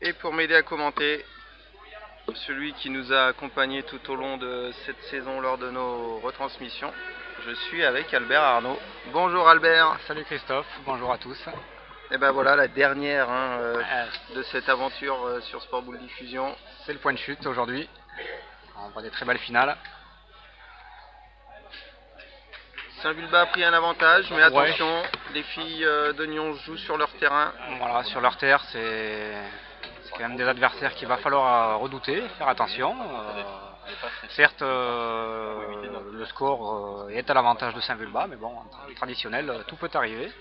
Et pour m'aider à commenter, celui qui nous a accompagnés tout au long de cette saison lors de nos retransmissions, je suis avec Albert Arnaud. Bonjour Albert. Salut Christophe, bonjour à tous. Et ben voilà la dernière de cette aventure sur Sport Boule Diffusion. C'est le point de chute aujourd'hui. On voit des très belles finales. Saint-Vulbas a pris un avantage, mais attention, les filles de Nyon jouent sur leur terrain. Voilà, sur leur terre, c'est quand même des adversaires qu'il va falloir redouter, faire attention. Certes, le score est à l'avantage de Saint-Vulbas, mais bon, traditionnel, tout peut arriver.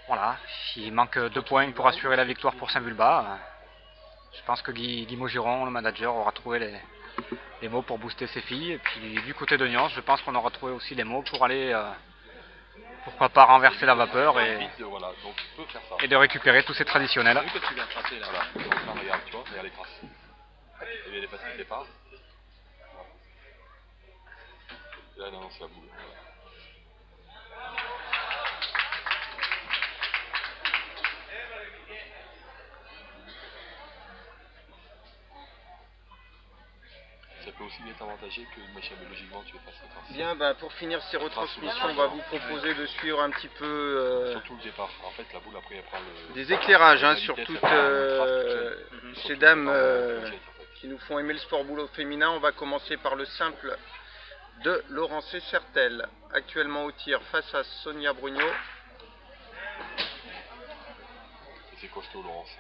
Voilà, il manque 2 points pour assurer la victoire pour Saint-Vulbas. Je pense que Guy Maugiron, le manager, aura trouvé les mots pour booster ses filles. Et puis du côté de Nyons, je pense qu'on aura trouvé aussi les mots pour aller, pourquoi pas, renverser la vapeur et de récupérer tous ces traditionnels. Là, non, c'est la boule. Ça peut aussi être avantagé que logiquement tu fasses le trace. Bien, pour finir ces retransmissions, on va vous proposer de suivre un petit peu surtout le départ. En fait, la boule après elle prend des éclairages sur toutes ces dames qui nous font aimer le sport boule au féminin. On va commencer par le simple de Laurence Sertel, actuellement au tir face à Sonia Brugnot. C'est costaud Laurence.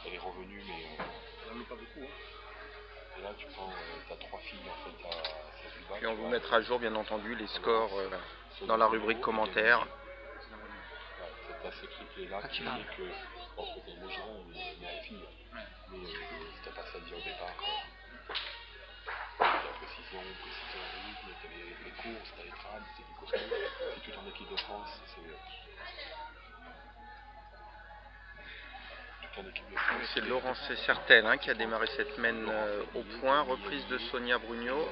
Elle est revenue mais pas beaucoup. Et là tu prends, t'as 3 filles en fait à Saint-Vulbas. Et on vous mettra à jour bien entendu les scores dans la rubrique commentaires. C'est ce triplé là qui dit que je pense que t'as une Maugiron mais la fille. Mais c'était pas ça à dire au départ. La précision en rythme, t'as les courses, t'as les trades, c'est du costaud. C'est tout en équipe de France, c'est Laurence Sertel qui a démarré cette mène au point. Reprise de Sonia Brugnot,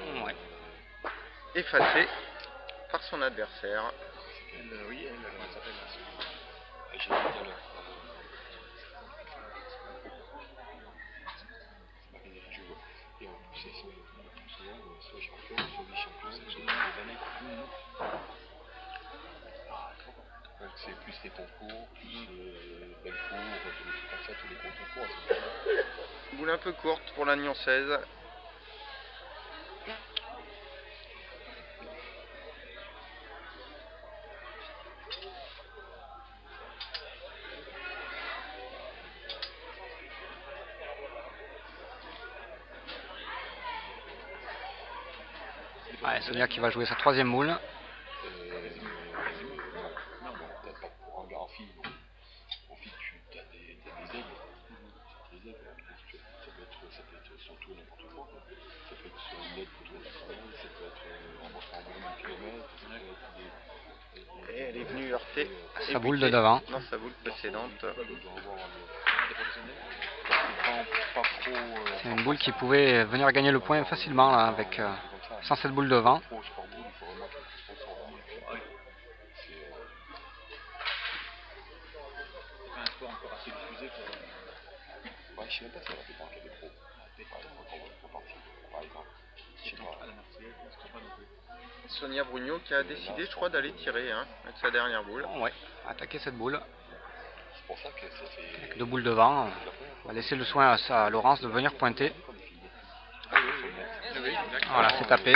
effacée par son adversaire. Oui, elle s'appelle. J'ai dit tout à l'heure. Et en plus, c'est soit champion, soit vice-champion, c'est des années. Donc c'est plus les concours, plus Bellecour, tous les trucs comme ça, tous les gros concours. Boule un peu courte pour la Nyonçaise. Sonia qui va jouer sa 3e boule. En fille, tu as des aigles. Ça peut être sur tout n'importe quoi. Ça peut être sur une aide pour tout le travail, ça peut être en moins de kilomètres, ça peut être Et elle est venue heurter sa boule de devant. Dans sa boule précédente. C'est une boule qui pouvait venir gagner le point facilement là, avec sans cette boule devant. Je sais même pas si elle a fait pour un cadet pro. Par exemple. Je sais pas. Sonia Brugnot qui a décidé, je crois, d'aller tirer avec sa dernière boule. Ouais, attaquer cette boule. C'est pour ça que ça fait. Avec 2 boules devant, on va laisser le soin à Laurence de venir pointer. Voilà, c'est tapé.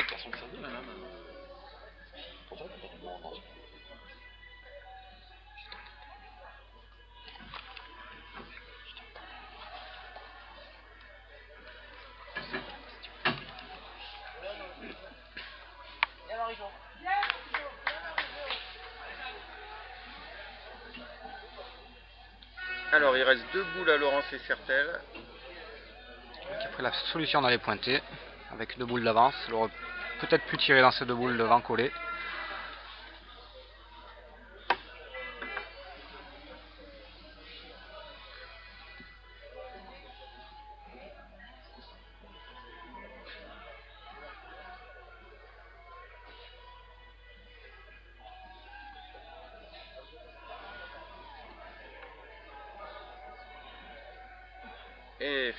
Alors il reste 2 boules à Laurence et Sertel. Qui a pris la solution d'aller pointer avec 2 boules d'avance. Elle aurait peut-être pu tirer dans ces 2 boules devant collées.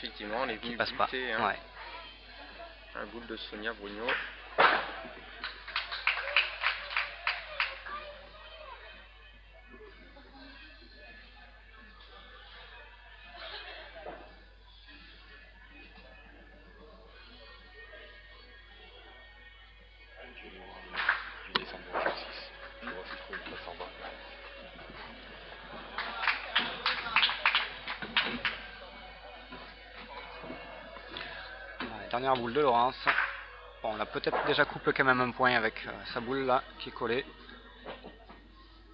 effectivement, on est venu passe pas. buter, hein, Ouais. un boule de Sonia Brugno. Je vais descendre dans l'exercice. Je vais voir si je trouve une place en bas. Ouais, dernière boule de Laurence. Bon, on a peut-être déjà coupé quand même un point avec sa boule là qui est collée.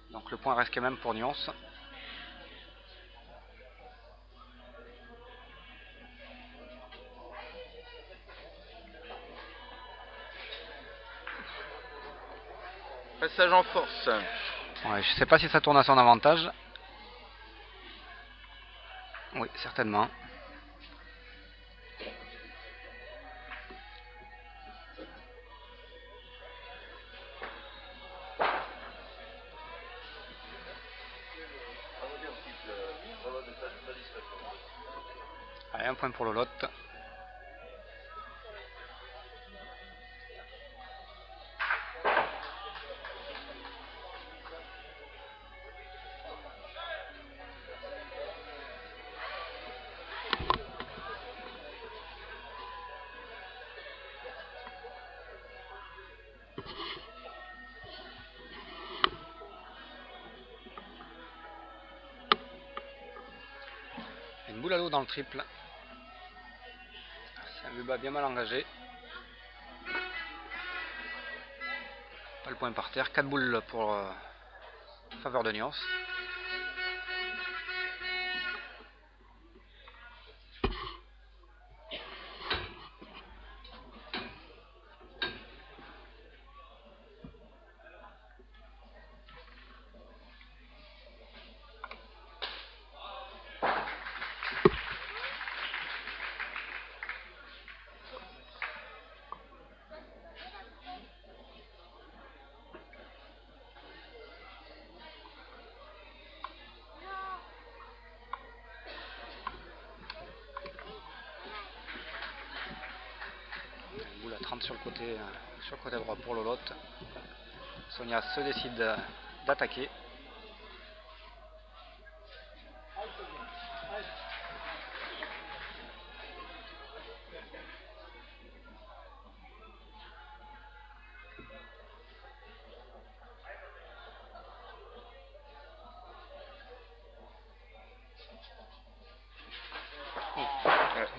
Donc le point reste quand même pour Nyons. Passage en force. Ouais, je sais pas si ça tourne à son avantage. Oui, certainement. Allez, un point pour Lolotte. Une boule à l'eau dans le triple. C'est un Vulba bien mal engagé. Pas le point par terre. 4 boules pour faveur de Nyons. Boule à 30 sur le côté droit pour Lolotte. Sonia se décide d'attaquer.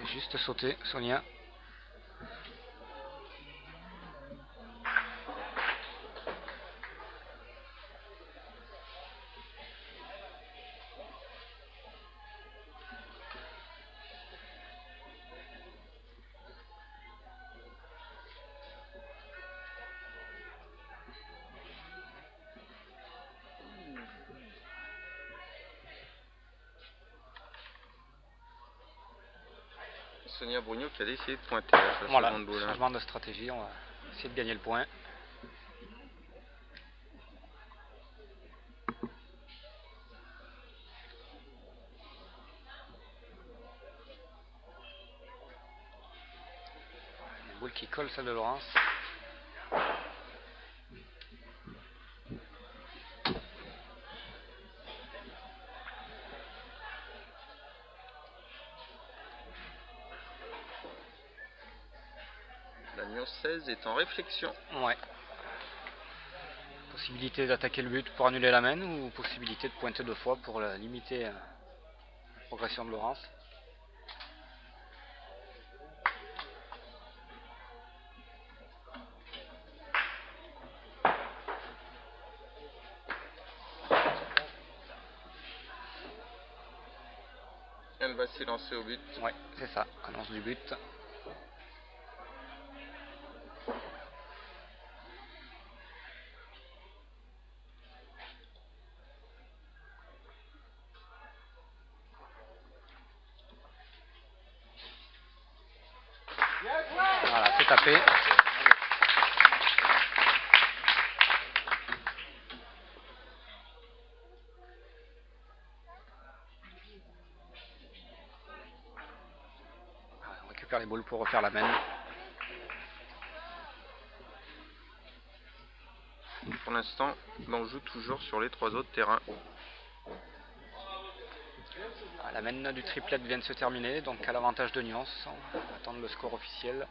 Juste sauté, Sonia. Sonia Brugno qui a décidé de pointer la Voilà, seconde boule. changement de stratégie, on va essayer de gagner le point. Une boule qui colle celle de Laurence. La Nyons 16 est en réflexion. Ouais. Possibilité d'attaquer le but pour annuler la main ou possibilité de pointer 2 fois pour limiter la progression de Laurence. Elle va s'élancer au but. Ouais, c'est ça, annonce du but. Voilà, c'est tapé. récupère les boules pour refaire la main. Pour l'instant, on joue toujours sur les 3 autres terrains. La main du triplet vient de se terminer, donc à l'avantage de Nuance. On va attendre le score officiel.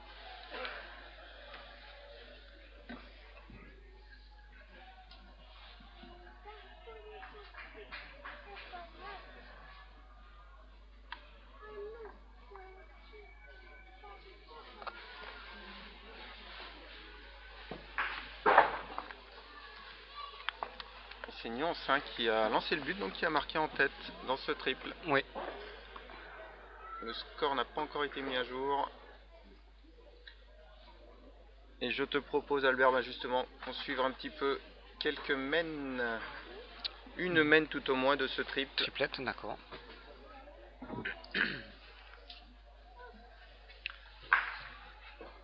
C'est Nuance qui a lancé le but, donc qui a marqué en tête dans ce triple. Oui. Le score n'a pas encore été mis à jour. Et je te propose, Albert, justement, qu'on suive un petit peu quelques mains, une main tout au moins de ce triple. Triplet, d'accord.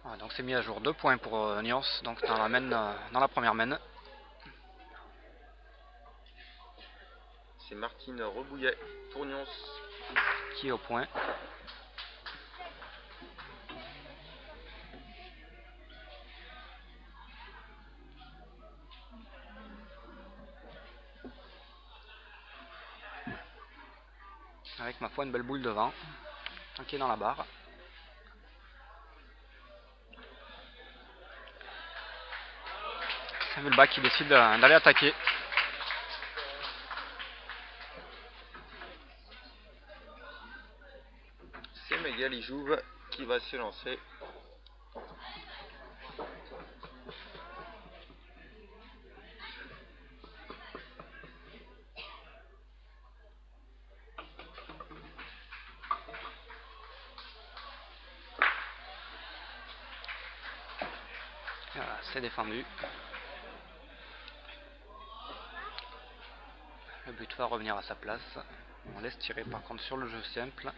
Voilà, donc c'est mis à jour 2 points pour Nuance, donc dans la première main. C'est Martine Rebouillet pour Nuance qui est au point. Avec ma foi une belle boule devant, qui est dans la barre. Saint-Vulbas qui décide d'aller attaquer. C'est Magali Jouve qui va se lancer. Voilà, c'est défendu. Le but va revenir à sa place. On laisse tirer par contre sur le jeu simple.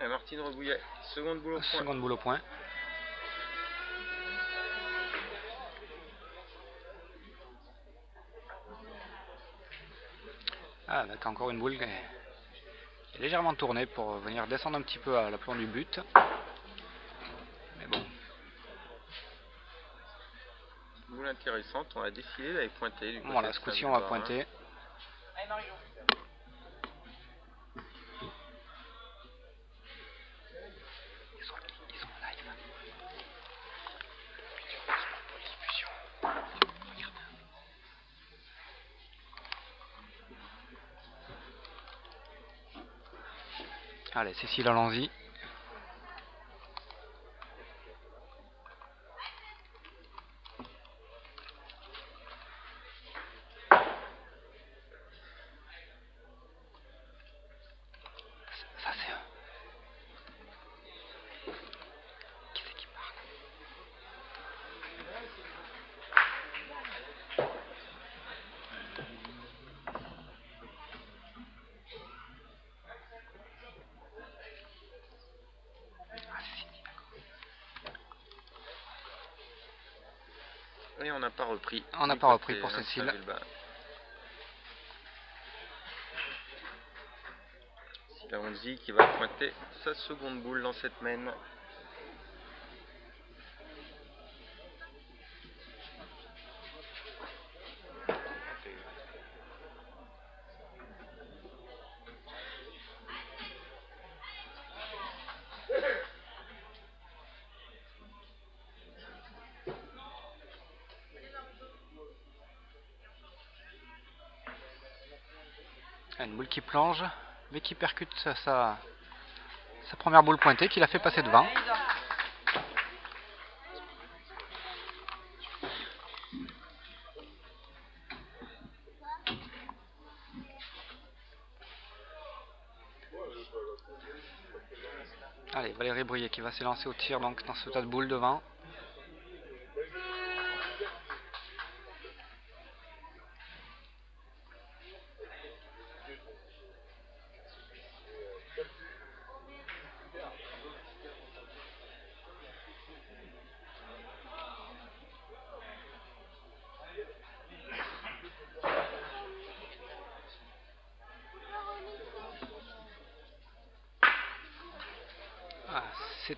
Et Martine Rebouillet, seconde boule au point. Seconde boule au point. Ah, avec encore une boule qui est légèrement tournée pour venir descendre un petit peu à l'aplomb du but. Mais bon. Boule intéressante, on a décidé d'aller pointer. Du côté Voilà, de ce coup-ci on va Saint-Vulbas. pointer. Ils sont en live. Allez, Cécile, allons-y. Ça c'est un. Qui c'est qui parle? Ah, c'est fini, d'accord. Et on n'a pas repris. On n'a pas repris pour Cécile. Saint-Vulbas. Laonzi qui va pointer sa seconde boule dans cette main. Une boule qui plonge, mais qui percute sa première boule pointée, qui l'a fait passer devant. Allez, Valérie Brier qui va s'élancer au tir donc dans ce tas de boules devant. Ah, c'est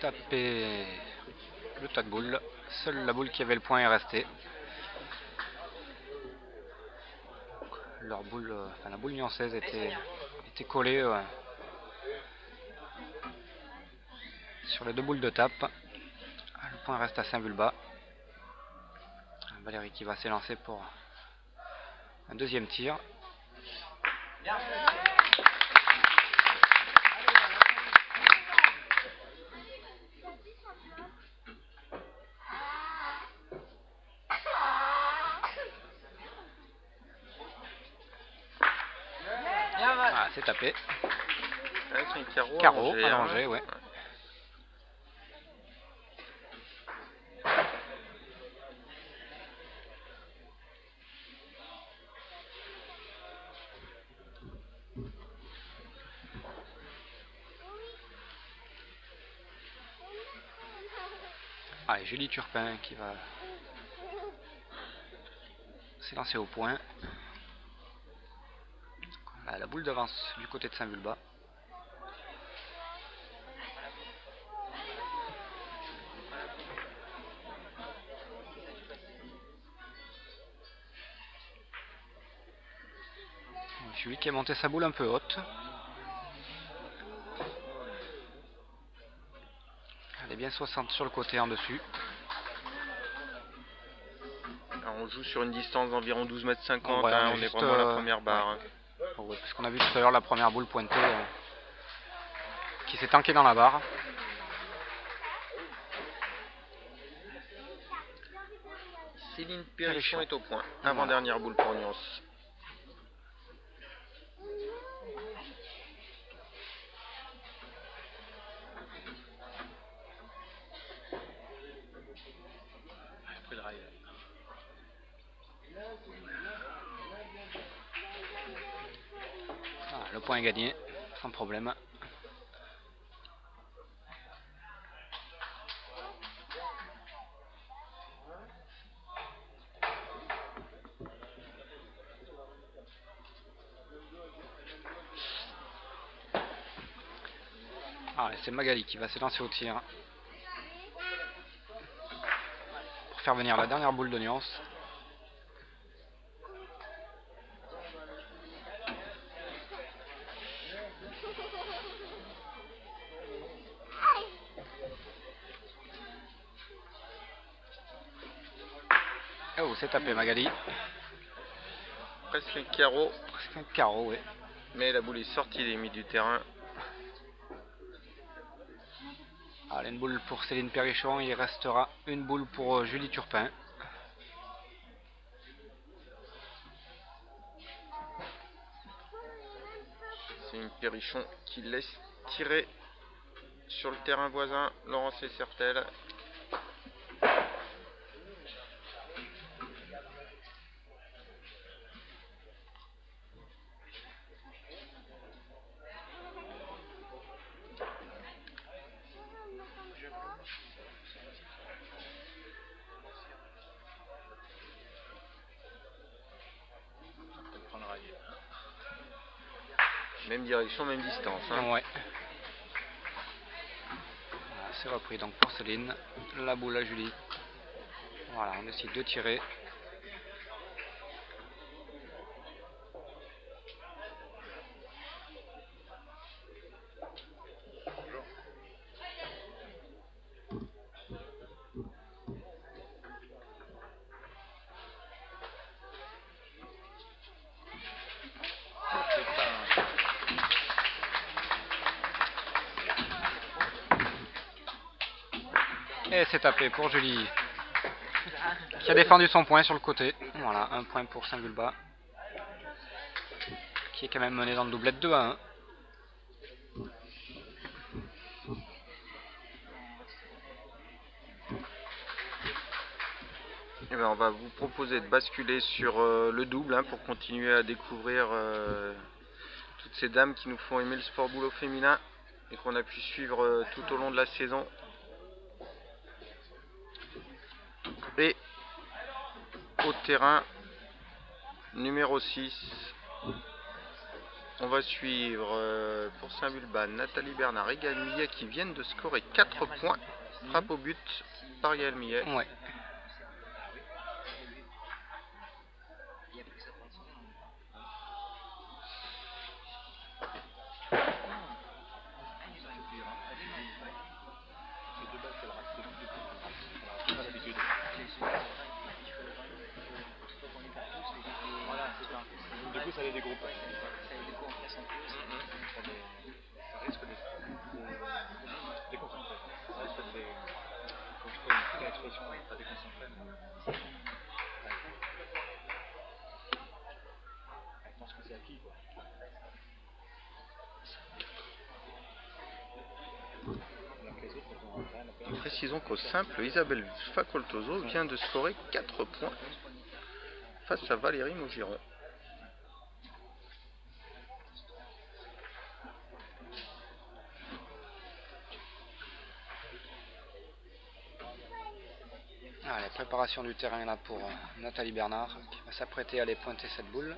tapé le tas de boules. Seule la boule qui avait le point est restée. Leur boule, la boule niçoise était collée sur les deux boules de tape. Le point reste à Saint-Vulbas. Valérie qui va s'élancer pour un deuxième tir. Ah, c'est tapé. Avec un carreau allongé, allongé, ouais. Allez, Julie Turpin qui va s'élancer au point. La boule d'avance du côté de Saint-Vulbas. Julie qui a monté sa boule un peu haute. Elle est bien 60 sur le côté en dessus. Alors on joue sur une distance d'environ 12,50 m, ouais, on est vraiment à la première barre. Ouais. Ouais, parce qu'on a vu tout à l'heure la première boule pointée qui s'est tankée dans la barre. Céline Perrichon est au point. Avant-dernière boule pour Nyons. Le point est gagné, sans problème. C'est Magali qui va s'élancer au tir pour faire venir la dernière boule de Nyons. Oh, c'est tapé Magali. Presque un carreau. Presque un carreau, oui. Mais la boule est sortie des limites du terrain. Allez, une boule pour Céline Perrichon. Il restera une boule pour Julie Turpin. C'est une Perrichon qui laisse tirer sur le terrain voisin Laurence Essertel. Même direction, même distance. Ouais. Voilà, c'est repris donc pour Céline. La boule à Julie. Voilà, on décide de tirer. Et c'est tapé pour Julie qui a défendu son point sur le côté. Voilà, un point pour Saint-Vulbas qui est quand même mené dans le doublette 2-1. Et ben, on va vous proposer de basculer sur le double hein, pour continuer à découvrir toutes ces dames qui nous font aimer le sport boulot féminin et qu'on a pu suivre tout au long de la saison. Et au terrain numéro 6, on va suivre pour Saint-Vulbas Nathalie Bernard et Gaël Millet qui viennent de scorer 4 points. Frappe au but par Gaël Millet. Ouais. Du coup, ça les dégroupe. Ça les découpe en place en plus. Ça risque de déconcentrer. Ça risque de comme je peux une petite expression, pas déconcentrer, mais. Je pense que c'est acquis, quoi. Précisons qu'au simple, Isabelle Facoltoso vient de scorer 4 points face à Valérie Maugiron. Ah, la préparation du terrain là pour Nathalie Bernard qui va s'apprêter à aller pointer cette boule.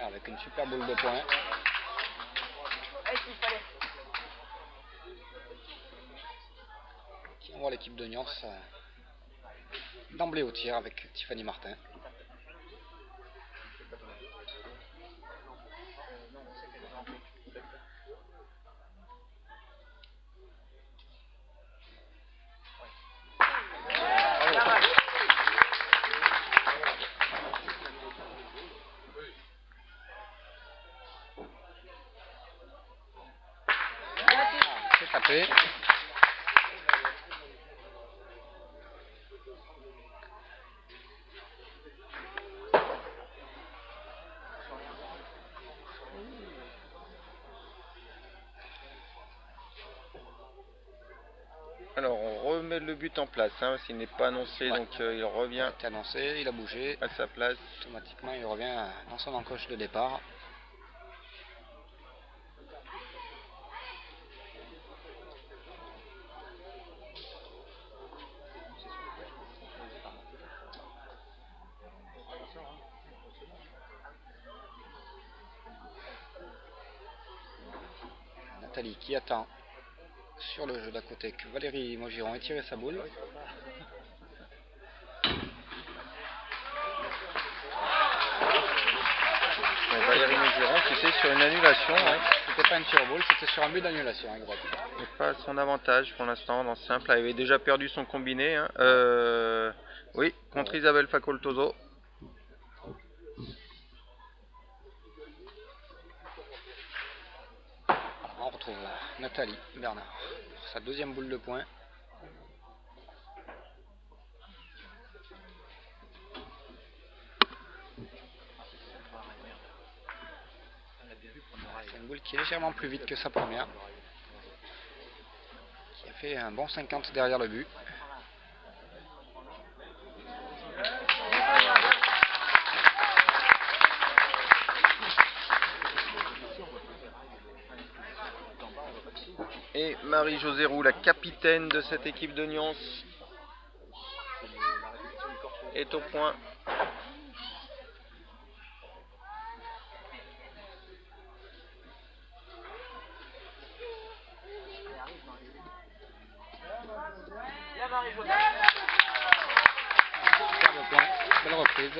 Avec une super boule de poing. Qui envoie l'équipe de Nyons d'emblée au tir avec Tiffany Martin. C'est tapé. Alors on remet le but en place, hein, parce qu'il n'est pas annoncé, Ouais. donc il revient. Il a été annoncé, il a bougé. À sa place. Automatiquement, il revient dans son encoche de départ. Nathalie qui attend sur le jeu d'à côté que Valérie Maugiron ait tiré sa boule. Valérie Maugiron qui était sur une annulation. Ouais. C'était pas un tir au boule, c'était sur un but d'annulation, exact. C'est pas à son avantage pour l'instant dans ce simple. Elle avait déjà perdu son combiné. Hein. Oui, contre Isabelle Facoltoso. On retrouve Nathalie Bernard pour sa deuxième boule de poing. C'est une boule qui est légèrement plus vite que sa première. Qui a fait un bon 50 derrière le but. Et Marie-Josée Roux, la capitaine de cette équipe de Nyons, est au point. Superbe point, belle reprise.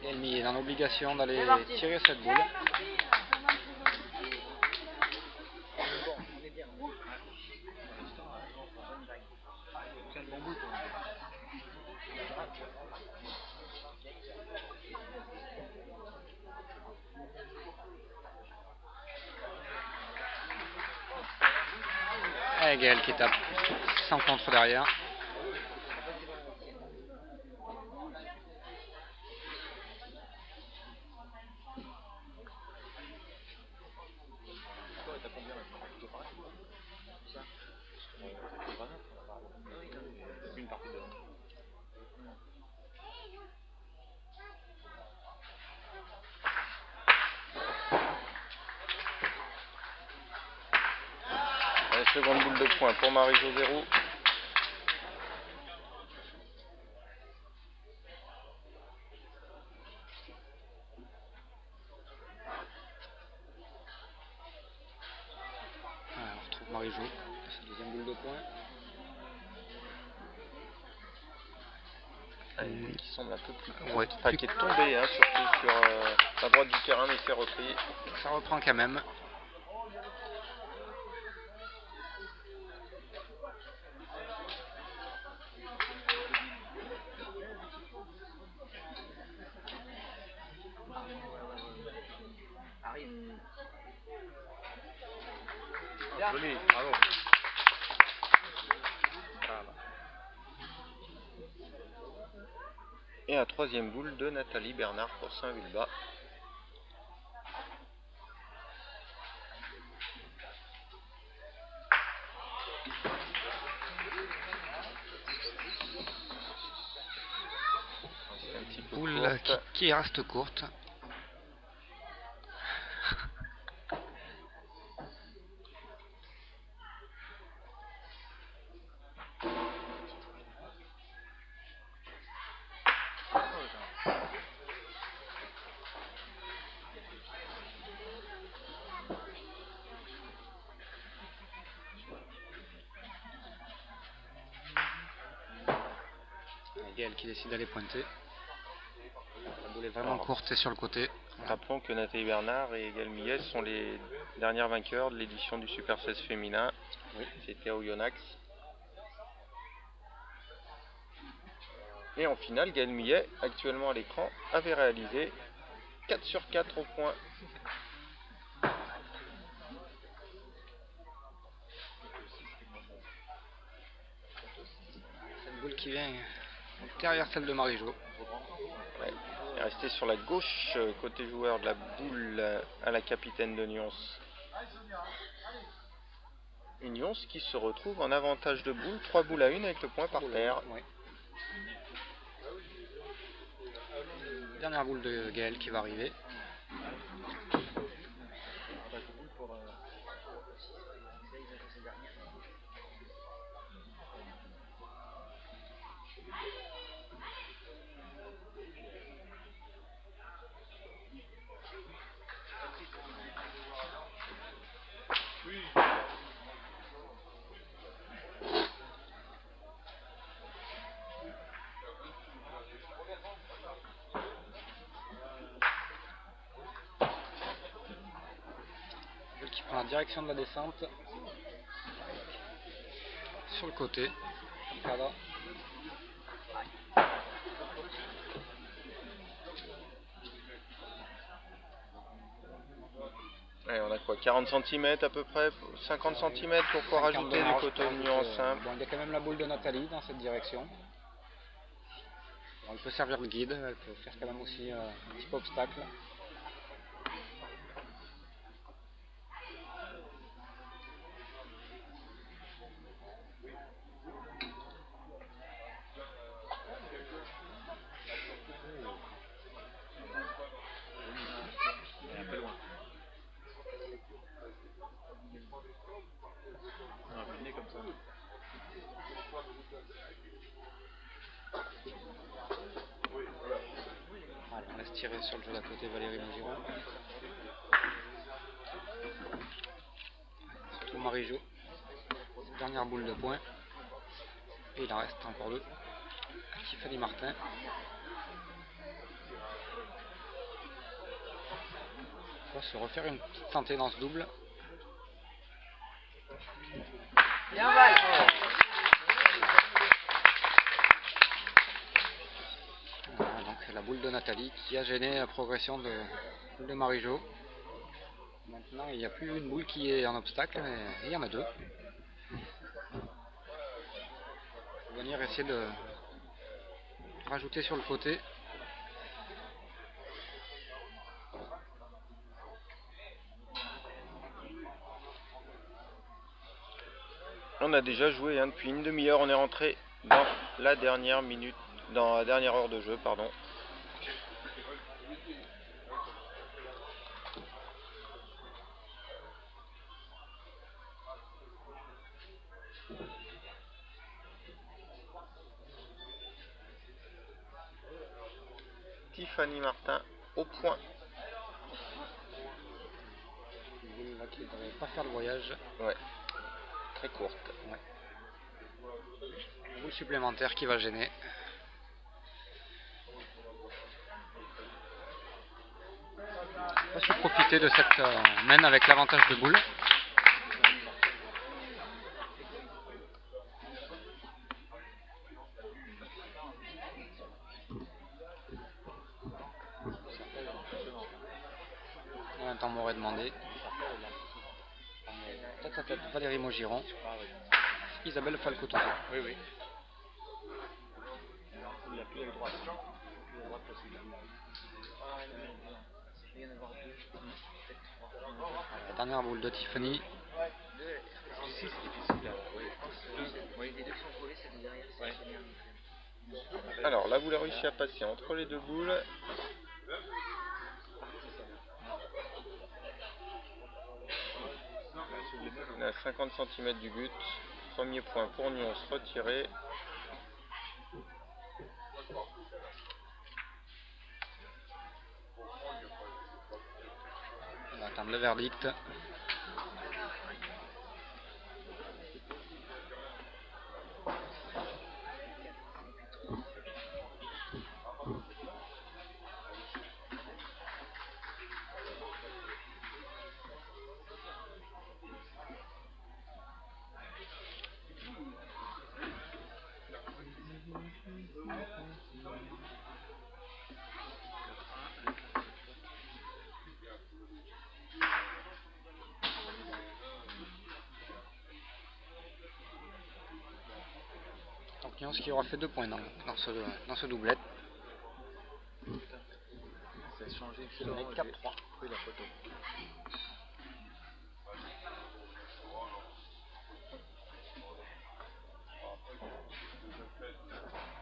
Elmi est dans l'obligation d'aller tirer cette boule. Et Gaël qui tape sans contre derrière. Seconde boule de poing pour Marie-Jo 0. On retrouve Marie-Jo, sa deuxième boule de poing. Qui semble un peu plus court, Ouais, enfin qui est tombé hein, surtout sur la droite du terrain, mais c'est repris. Ça reprend quand même. Joli, bravo. Et un troisième boule de Nathalie Bernard pour Saint-Vulbas. Boule qui reste courte. Gaël qui décide d'aller pointer. La boule est vraiment courte et sur le côté. Rappelons que Nathalie Bernard et Gaël Millet sont les dernières vainqueurs de l'édition du Super 16 féminin. Oui. C'était à Oyonnax. Et en finale, Gaël Millet, actuellement à l'écran, avait réalisé 4 sur 4 au point. Cette boule qui vient derrière celle de Marie-Jo. Ouais. Elle est restée sur la gauche, côté joueur de la boule à la capitaine de Nyons. Une Nyons qui se retrouve en avantage de boule, 3 boules à 1 avec le point par terre. Ouais. Dernière boule de Gaël qui va arriver. Qui prend la direction de la descente sur le côté. Cadre. Ouais, on a quoi, 40 cm à peu près, 50 cm pour pouvoir ajouter les coteaux de Nyons simples. Bon, il y a quand même la boule de Nathalie dans cette direction. Elle peut servir de guide, elle peut faire quand même aussi un petit peu obstacle. Voilà, on laisse tirer sur le jeu d'à côté Valérie Maugiron. Surtout Marie-Jo. Dernière boule de poing. Et il en reste encore deux. Tiffany Martin. On va se refaire une petite tentée dans ce double. Bien Val. Voilà, donc c'est la boule de Nathalie qui a gêné la progression de Marie-Jo. Maintenant il n'y a plus une boule qui est en obstacle, mais il y en a deux. Pour venir essayer de rajouter sur le côté. On a déjà joué depuis une demi-heure, on est rentré dans la dernière minute, dans la dernière heure de jeu, pardon. Tiffany Martin au point. Qui ne devrait pas faire le voyage. Ouais, très courte. Ouais. Boule supplémentaire qui va gêner. On va se profiter de cette main avec l'avantage de boule. Un temps m'aurait demandé. Tête à tête, Valérie Maugiron. Isabelle Falcoton. Oui, oui. La dernière boule de Tiffany. Alors, la boule a réussi à passer entre les deux boules. On est à 50 cm du but. Premier point pour Nyons retiré. On va attendre le verdict. Donc Nyons qui aura fait 2 points dans ce doublette. Ça a changé. Il met 4-3. Oui, la photo.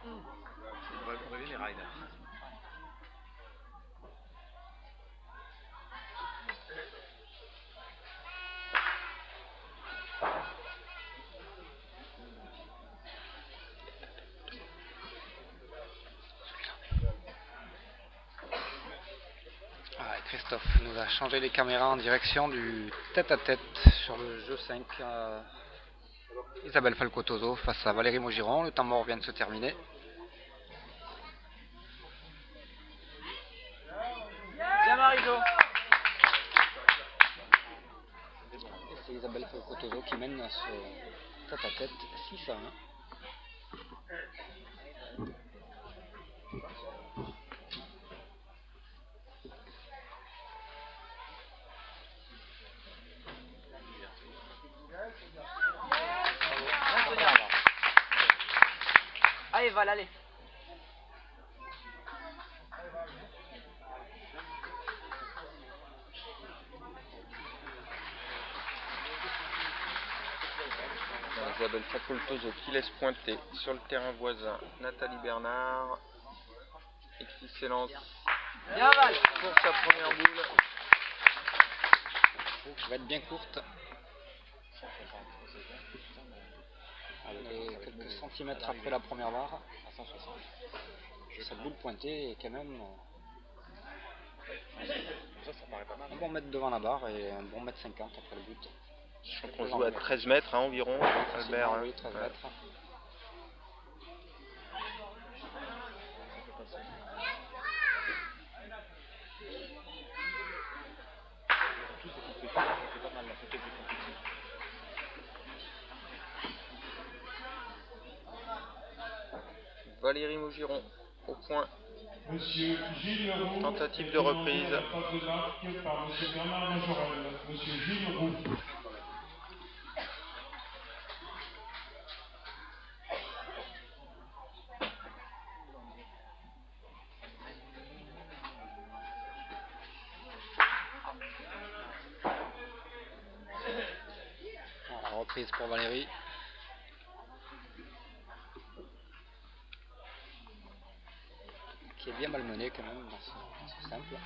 On va les rides. Christophe nous a changé les caméras en direction du tête-à-tête sur le jeu 5. Isabelle Falcotoso face à Valérie Maugiron. Le temps mort vient de se terminer. Bien Mariso. Et c'est Isabelle Falcotoso qui mène ce tête-à-tête 6-1. Allez, Val, allez. Isabelle Falcotoso qui laisse pointer sur le terrain voisin Nathalie Bernard et qui s'élance Bien Val. pour sa première boule. Qui va être bien courte. Elle est quelques centimètres après la première barre. À 160. Cette boule pointée est quand même un bon mètre devant la barre et un bon mètre 50 après le but. Donc on joue à 13 mètres environ, Albert. Oui, 13 mètres. Valérie Maugiron au point. Monsieur Gilles Leroux, Tentative de reprise. La passe de marque par Monsieur Bernard Majorel. Monsieur Gilles Leroux. reprise pour Valérie. Qui est bien malmenée quand même dans ce simple.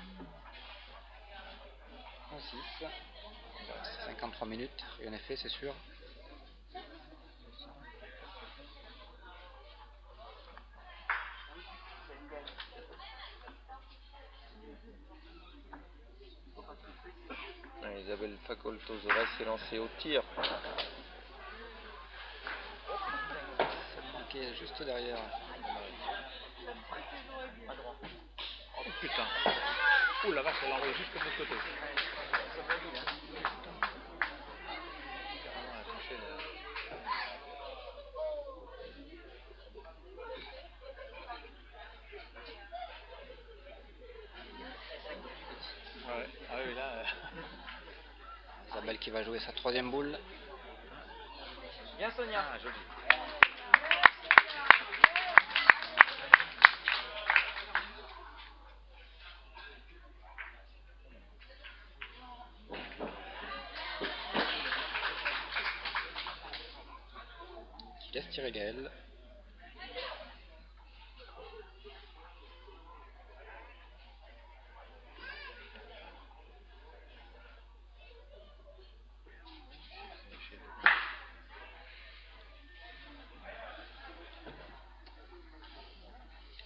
1-6. 53 minutes, rien n'est fait, c'est sûr. Isabelle Facoltozova s'est lancée au tir. C'est manqué juste derrière. Oh putain. Ouh la vache, elle l'a envoyé juste de l'autre côté. Ouais, ah oui là. Isabelle qui va jouer sa troisième boule. Bien Sonia. Ah joli. Qui laisse tirer Gaël.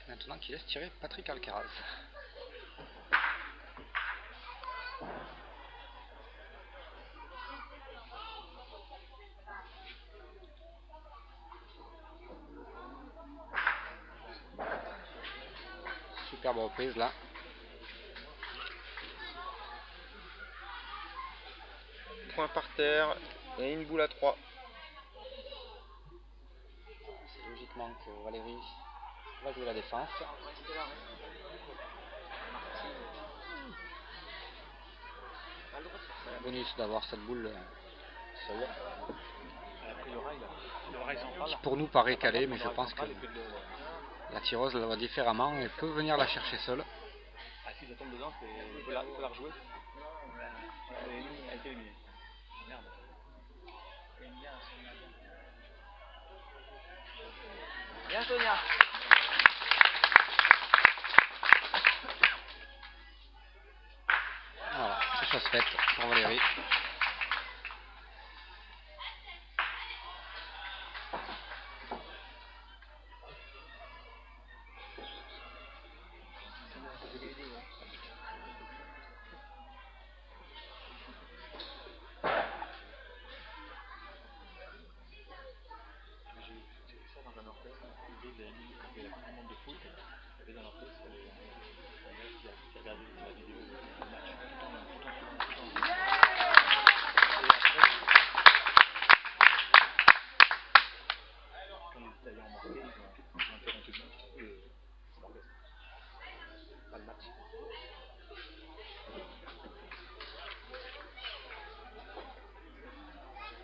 Maintenant qui laisse tirer Patrick Alcaraz. Superbe reprise là. Point par terre et une boule à 3. C'est logiquement que Valérie va jouer la défense. C'est la bonus d'avoir cette boule seule. Qui pour nous paraît calée, mais je pense que la tireuse la voit différemment et peut venir la chercher seule. Ah si ça tombe dedans, il faut la rejouer. Elle est éliminée. Merde. Bien Sonia. Voilà, c'est chose faite pour Valérie.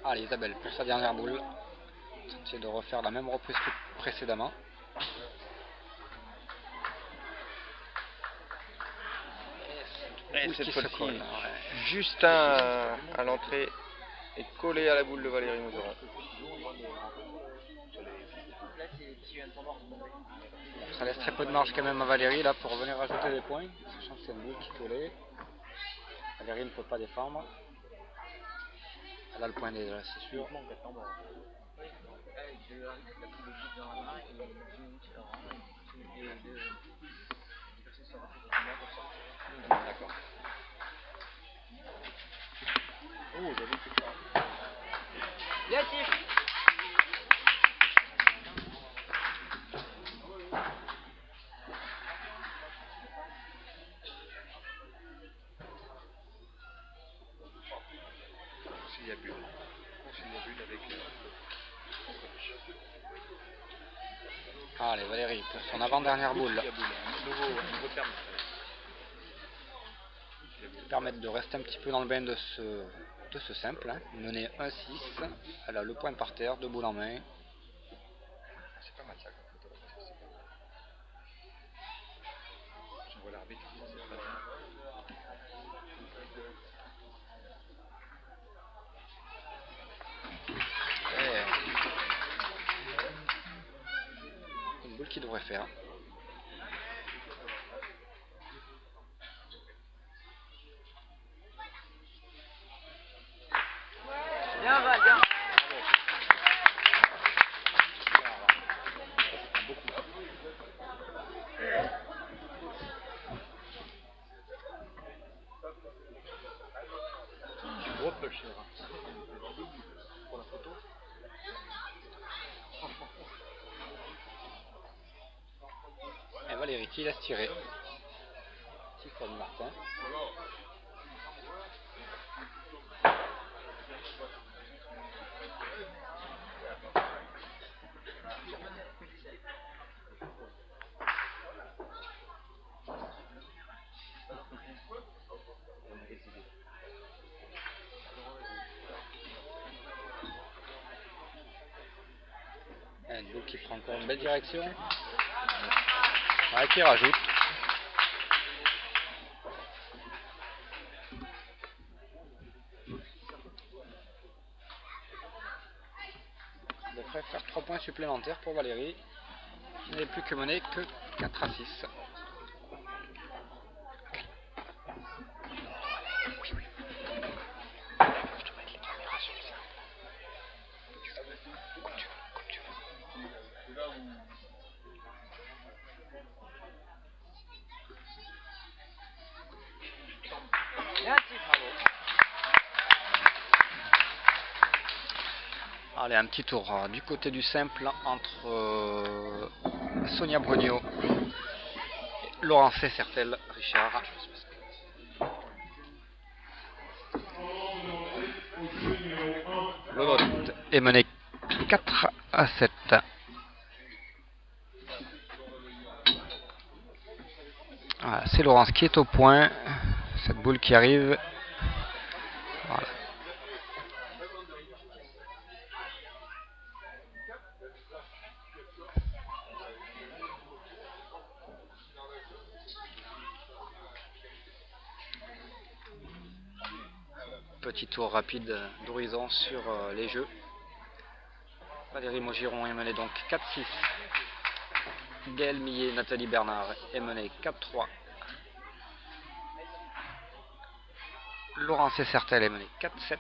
Allez, Isabelle pour sa dernière boule. Tenter de refaire la même reprise que précédemment. Et cette fois-ci, juste à l'entrée et collé à la boule de Valérie Mouzeron. Ça laisse très peu de marge quand même à Valérie là pour venir rajouter des points, sachant que c'est une boule qui collait. Valérie ne peut pas défendre. Elle a le point déjà, c'est sûr. D'accord. Oh, j'avais fait ça. Bien tir. Allez, Valérie pour son avant-dernière boule. Permettre de rester un petit peu dans le bain de ce simple. Hein. Mener 1-6. Elle a le point par terre, 2 boules en main. C'est pas mal ça comme photo. Je vois l'arbitre, c'est très bien. qui devrait faire. Bien, Val, bien. Pour la photo. Et Valérie qui laisse tirer. Tiffany Martin. Un double qui prend encore une belle direction. Ouais, qui rajoute. Il devrait faire 3 points supplémentaires pour Valérie. Il n'est plus que mené que 4-6. Bien, Steve. Allez, un petit tour du côté du simple entre Sonia Brugnot et Laurence Sertel, Richard. Le vote est mené 4-7. Voilà, c'est Laurence qui est au point. Cette boule qui arrive. Voilà. Petit tour rapide d'horizon sur les jeux. Valérie Maugiron est menée donc 4-6. Gaëlle Millet, Nathalie Bernard est menée 4-3. Laurence Sertel est menée 4-7.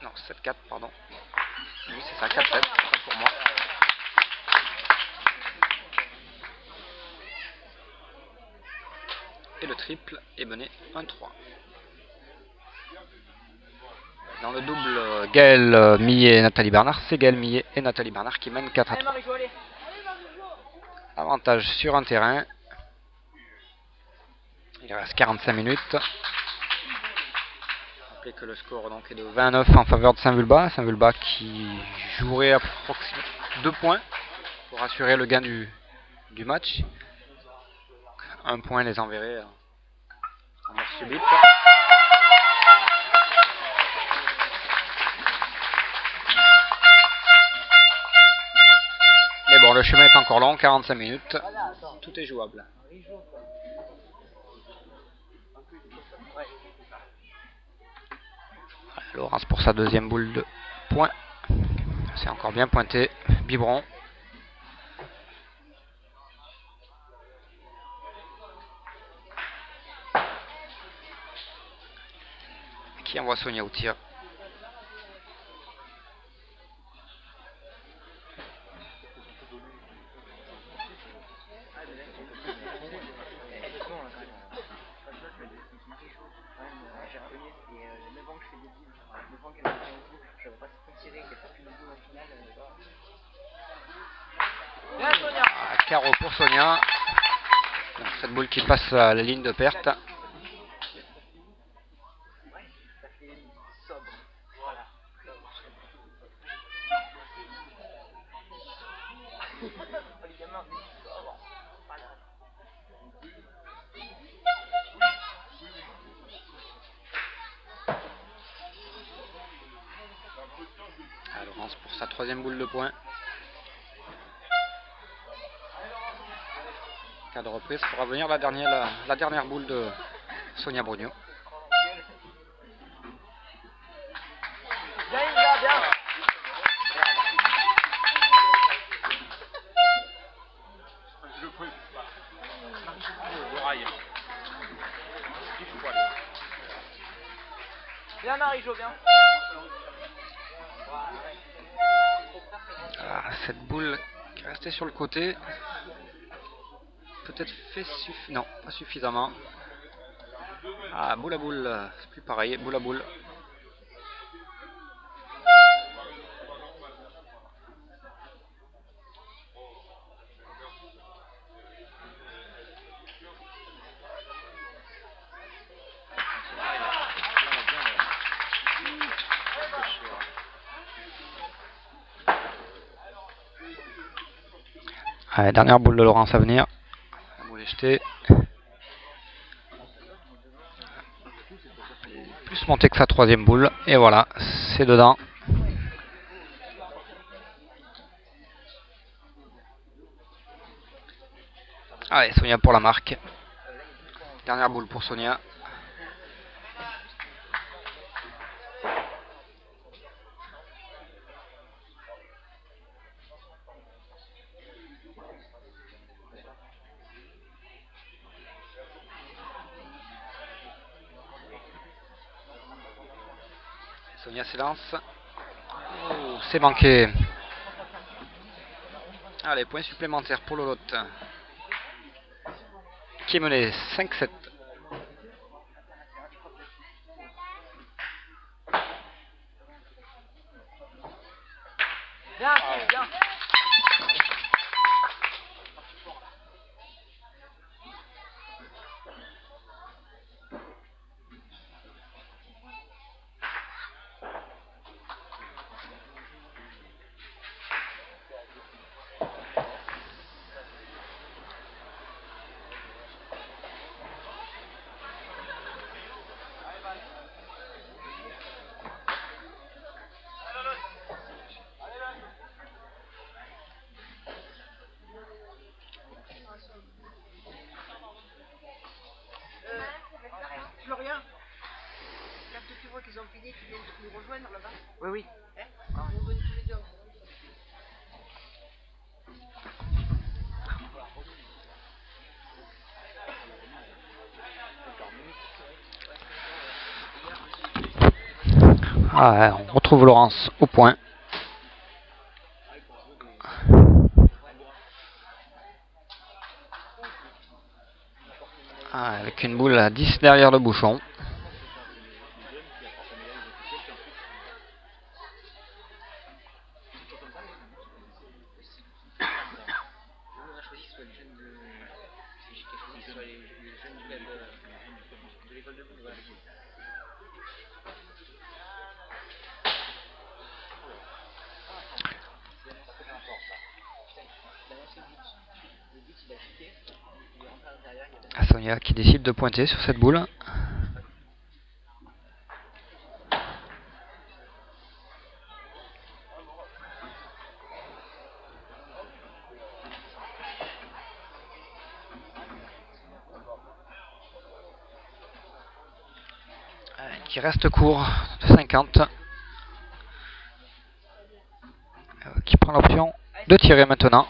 Non, 7-4, pardon. Oui, c'est ça, 4-7, autant pour moi. Et le triple est mené 1-3. Dans le double Gaëlle Millet et Nathalie Bernard, c'est Gaëlle Millet et Nathalie Bernard qui mènent 4-3. Avantage sur un terrain. Il reste 45 minutes. Rappelez que le score donc est de 29 en faveur de Saint-Vulbas. Saint-Vulbas qui jouerait approximativement 2 points pour assurer le gain du match. Un point les enverrait en mort subite. Mais bon, le chemin est encore long, 45 minutes. Tout est jouable. Laurence pour sa deuxième boule de poing. C'est encore bien pointé. Biberon. Qui envoie Sonia au tir. Carreau pour Sonia. Donc, cette boule qui passe à la ligne de perte. Laurence pour sa troisième boule de poing. Cas de reprise pour revenir la dernière boule de Sonia Brugnot. Bien Marie-Jo, bien. Ah, cette boule qui est restée sur le côté. Peut-être fait non, pas suffisamment. Ah, boule à boule, c'est plus pareil, boule à boule. Allez, dernière boule de Laurence à venir. La boule est jetée. Plus monté que sa troisième boule. Et voilà, c'est dedans. Allez, Sonia pour la marque. Dernière boule pour Sonia. Sonia s'élance. Oh, c'est manqué. Allez, point supplémentaire pour Lolotte. Qui est mené 5-7. Bien, bien. Florian, quand tu vois qu'ils ont fini, tu viens nous rejoindre là-bas. Oui, oui. Hein, on venait tous les deux. Ah, on retrouve Laurence au point. Ah, avec une boule à 10 derrière le bouchon. On a choisi soit les jeunes de. Soit les jeunes du club de l'école de foot. Sonia qui décide de pointer sur cette boule. Qui reste court de 50. Qui prend l'option de tirer maintenant.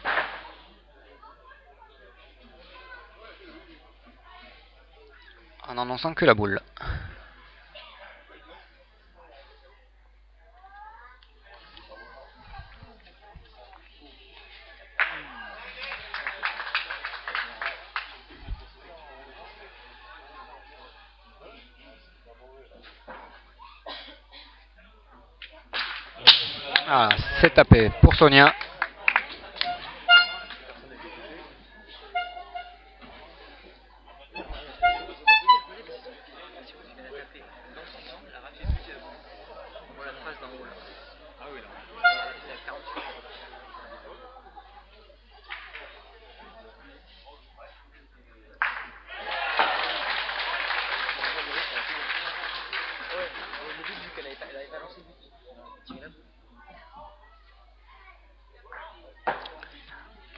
En annonçant que la boule. Ah, c'est tapé pour Sonia.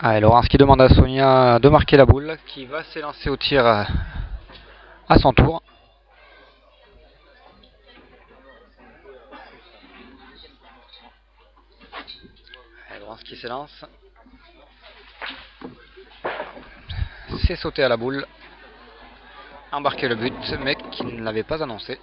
Allez, Laurence qui demande à Sonia de marquer la boule, qui va s'élancer au tir à son tour. Allez, Laurence qui s'élance. C'est sauté à la boule. Embarquer le but, mais qui ne l'avait pas annoncé.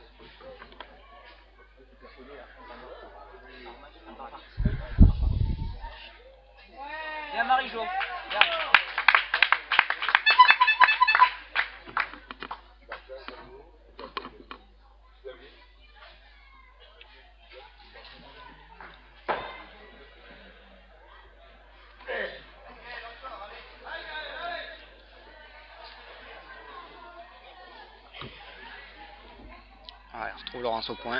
Allez, on retrouve Laurence au point.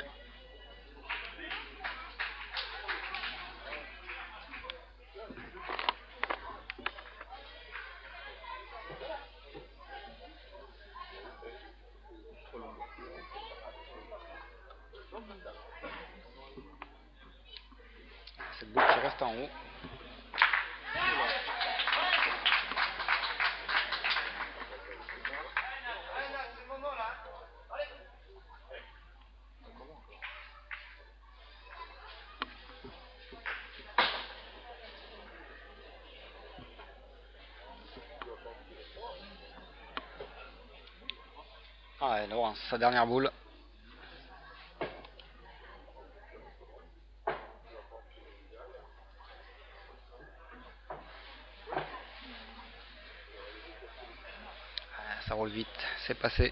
Cette boucle qui reste en haut. Ah ouais, Laurence, sa dernière boule. Ah, ça roule vite, c'est passé.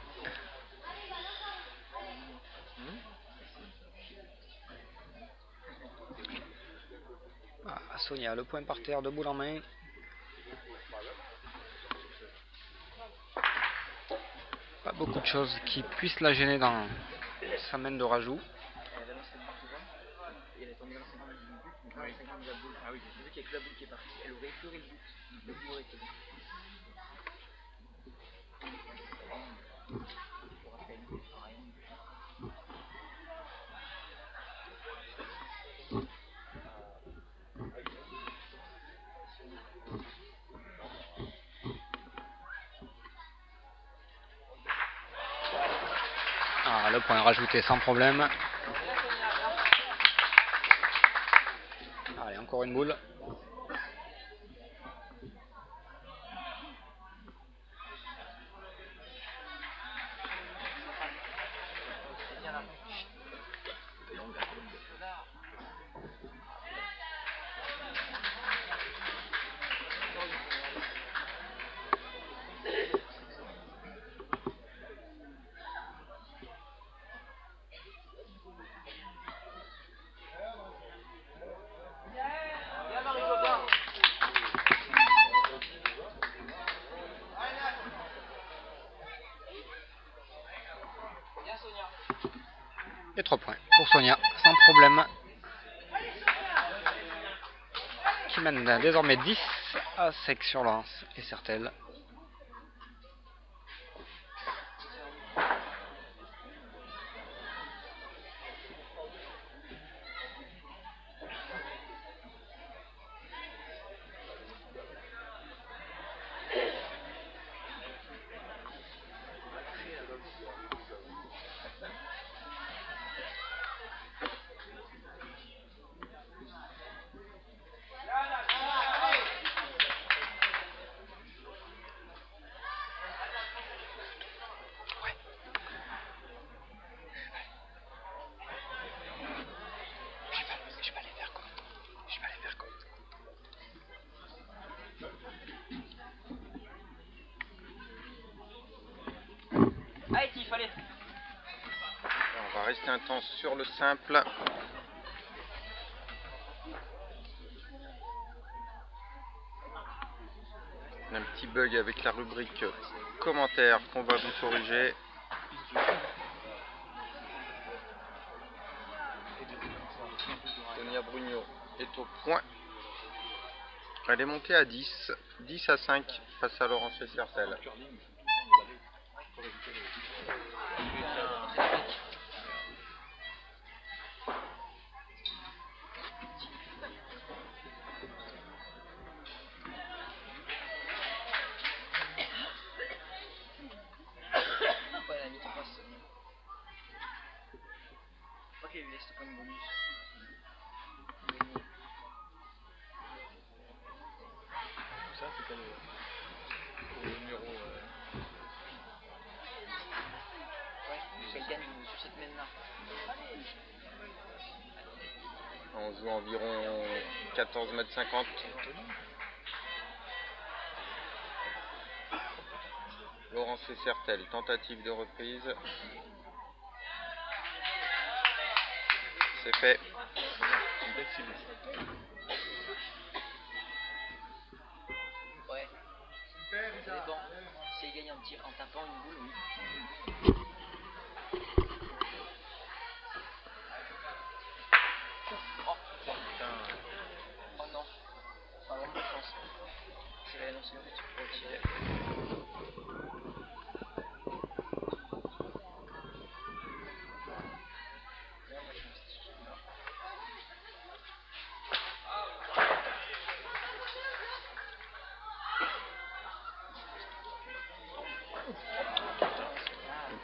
Ah, Sonia, le point par terre, 2 boules en main. Pas beaucoup de choses qui puissent la gêner dans sa main de rajout. Elle a lancé le partout et elle est tombée dans le 50 du but, mais dans le 50 de la boule. Ah oui, j'ai vu qu'il y a que la boule qui est partie. Elle aurait effleuré le but. Le but aurait été bon. Pour rappel, rien. Ah, le point rajouté sans problème. Allez, encore une boule. Et 3 points pour Sonia, sans problème. Qui mène désormais 10 à sec sur Laurence et Sertel. Allez, Tiff, allez. On va rester un temps sur le simple. On a un petit bug avec la rubrique commentaires qu'on va vous corriger. Sonia Brugnot est au point. Elle est montée à 10. 10 à 5 face à Laurence et Sertel. Ouais, la limite, on passe. Ok, lui laisse le point de bonus. Ça, c'est pas le numéro. Ouais, elle gagne sur cette main-là. On joue environ 14 mètres 50. Laurence et Sertel, tentative de reprise. C'est fait. Une belle cible. Ouais. Ça dépend. Si elle gagne en tapant une boule, oui.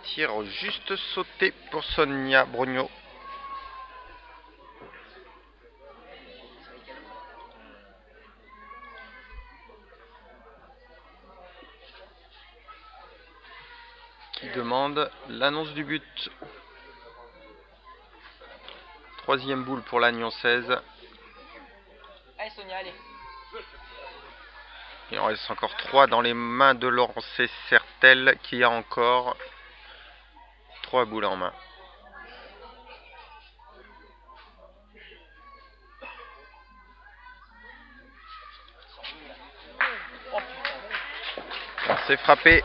Tir juste sauté pour Sonia Brogno. Qui demande l'annonce du but. Troisième boule pour l'Agnon 16. Allez Sonia, allez. Il en reste encore 3 dans les mains de Laurent Certel qui a encore 3 boules en main. On s'est frappé.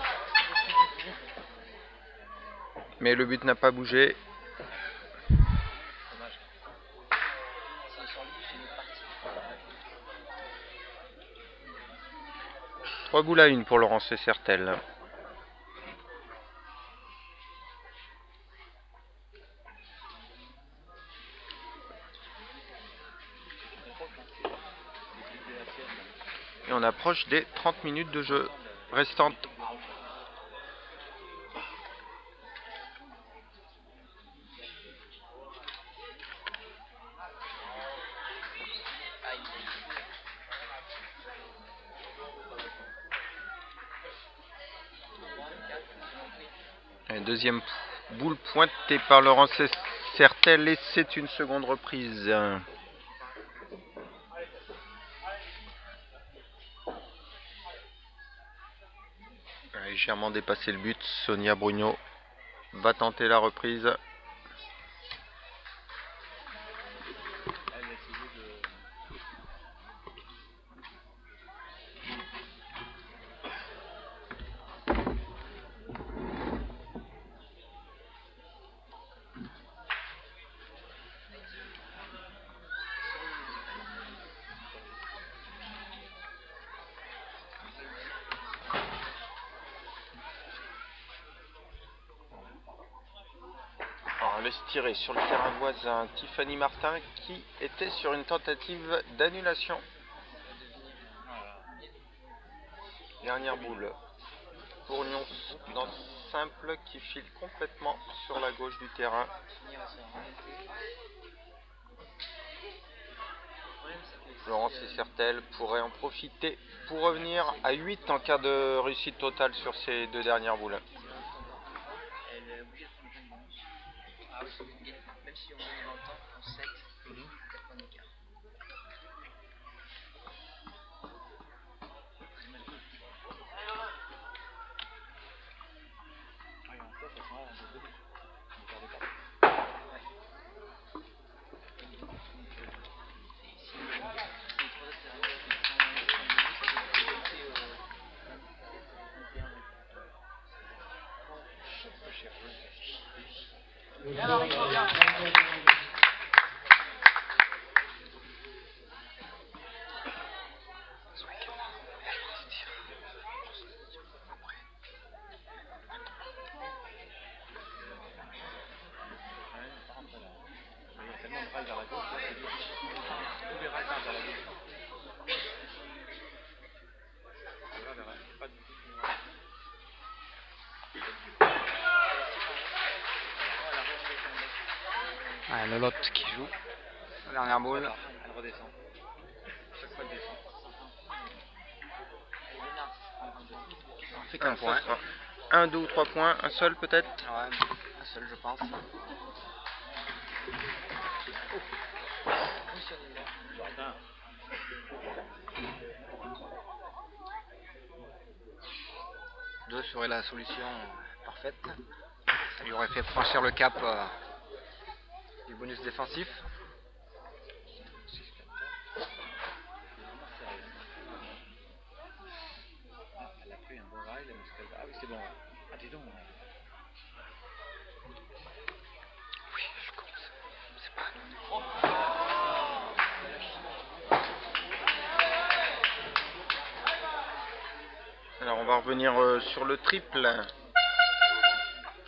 Mais le but n'a pas bougé. 3 boules à 1 pour Laurent Certel. Et on approche des 30 minutes de jeu restantes. Et deuxième boule pointée par Laurent Certel et c'est une seconde reprise. Légèrement dépassé le but, Sonia Brugno va tenter la reprise. Alors, laisse tirer sur le terrain voisin Tiffany Martin qui était sur une tentative d'annulation. Dernière boule pour Nyons dans simple qui file complètement sur la gauche du terrain. Laurent Certel pourrait en profiter pour revenir à 8 en cas de réussite totale sur ces 2 dernières boules. Ah oui, même si on gagne dans le temps, on 7, 4 points d'écart. Ouais, le lot qui joue. La dernière boule. Elle redescend. Chaque fois elle descend. On fait qu'un point. 1, 2 ou 3 points, un seul peut-être. Ouais, un seul je pense. Deux serait la solution parfaite. Ça lui aurait fait franchir le cap du bonus défensif. Elle a pris un bon rail, ah oui c'est bon. Ah dis donc. Oui, je commence. C'est pas anonyme. Alors on va revenir sur le triple.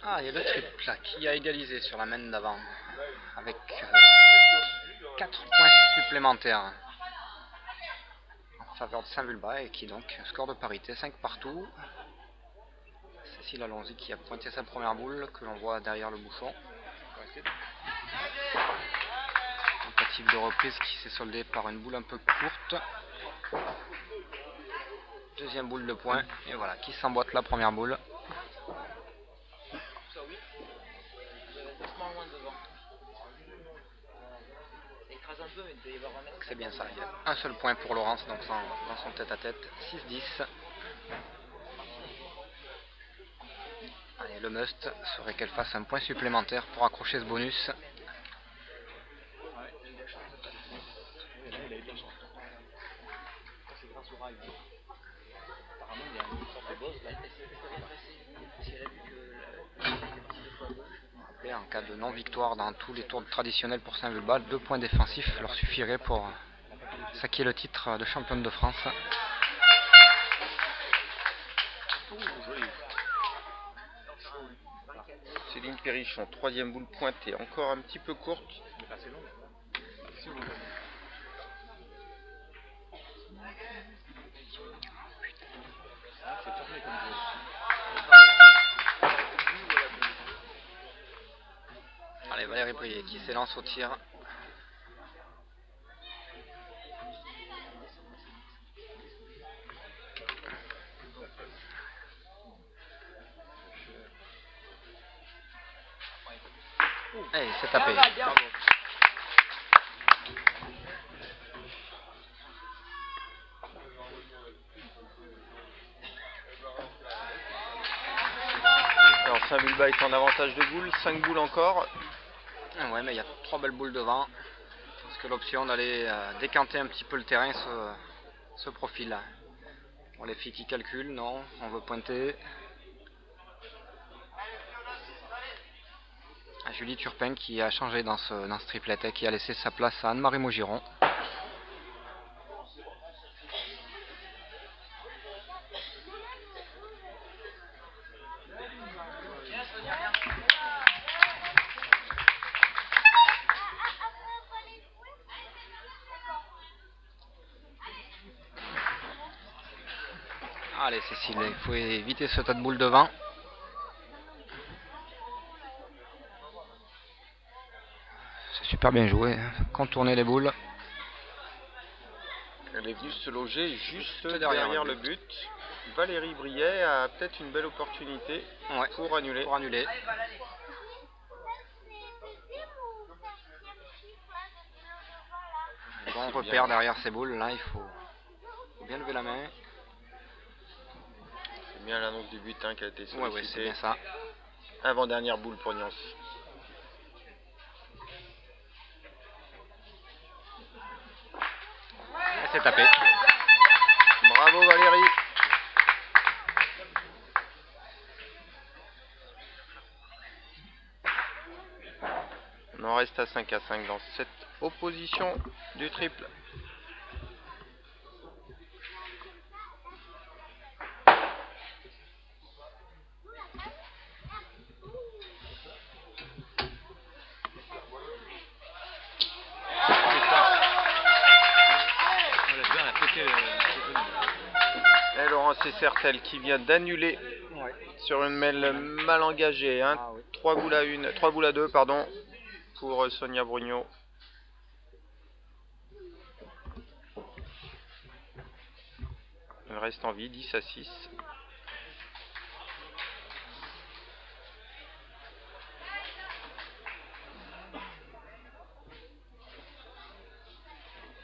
Ah, il y a le triple là, qui a égalisé sur la main d'avant avec 4 points supplémentaires en faveur de Saint-Vulbas et qui donc score de parité 5 partout. Cécile Alonzi qui a pointé sa première boule, que l'on voit derrière le bouchon. Tentative de reprise qui s'est soldée par une boule un peu courte. Deuxième boule de poing, et voilà, qui s'emboîte la première boule. C'est bien ça, il y a un seul point pour Laurence donc dans son tête-à-tête, 6-10. Allez, le must serait qu'elle fasse un point supplémentaire pour accrocher ce bonus. Et en cas de non-victoire dans tous les tours traditionnels pour Saint-Vulbas, 2 points défensifs leur suffiraient pour s'acquérir le titre de championne de France. Céline Perrichon, troisième boule pointée, encore un petit peu courte. Allez, Valérie Brier qui s'élance au tir. Et c'est tapé. Alors Saint-Vulbas est en avantage de boules, 5 boules encore. Ouais, mais il y a 3 belles boules devant. Parce que l'option d'aller décanter un petit peu le terrain se profile. Pour les filles qui calculent, non, on veut pointer. Julie Turpin qui a changé dans ce triplet et qui a laissé sa place à Anne-Marie Maugiron. Allez Cécile, il faut éviter ce tas de boules devant. C'est super bien joué, contourner les boules. Elle est venue se loger juste derrière le but. Valérie Briet a peut-être une belle opportunité pour annuler. Bon repère derrière ces boules, là il faut bien lever la main. C'est bien l'annonce du but qui a été sollicité. Ouais, c'est bien ça. Avant-dernière boule pour Nyons. C'est tapé. Bravo Valérie. On en reste à 5-5 dans cette opposition du triple. Et Laurence Sertel qui vient d'annuler sur une mêle mal engagée. 3 boules à 1, 3 boules à 2 pardon, pour Sonia Brugnot. Elle reste en vie, 10-6.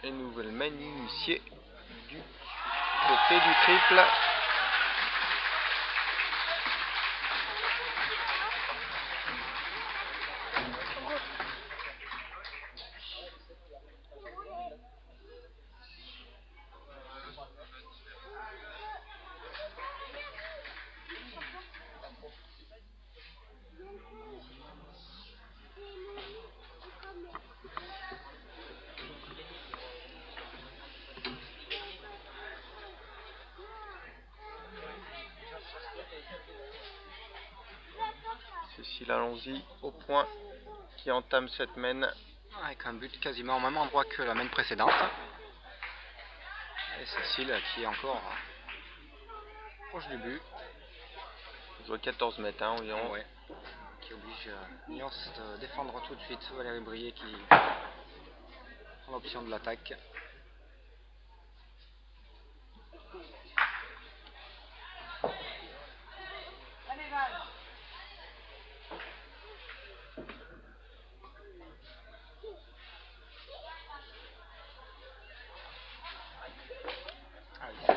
Et nouvelle initiée du côté du triple. Cécile Alonzi au point qui entame cette mène. Avec un but quasiment au même endroit que la mène précédente. Et Cécile qui est encore proche du but. doit 14 mètres hein, environ. Ouais. Qui oblige Nyons de défendre tout de suite. Valérie Brier qui prend l'option de l'attaque.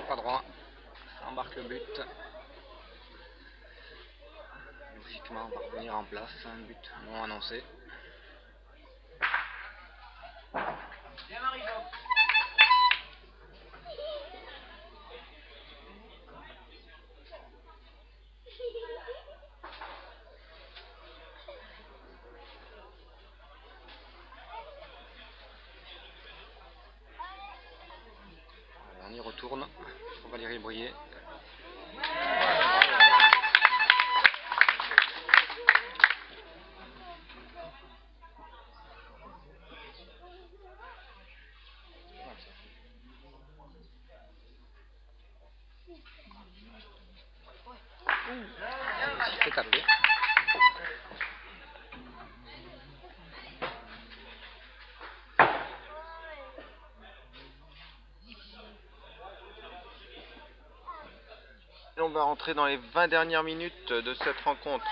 Pas droit, ça embarque le but. Logiquement, on va revenir en place, un but non annoncé. On y retourne pour Valérie Brier. Il s'est fait taper. Et on va rentrer dans les 20 dernières minutes de cette rencontre.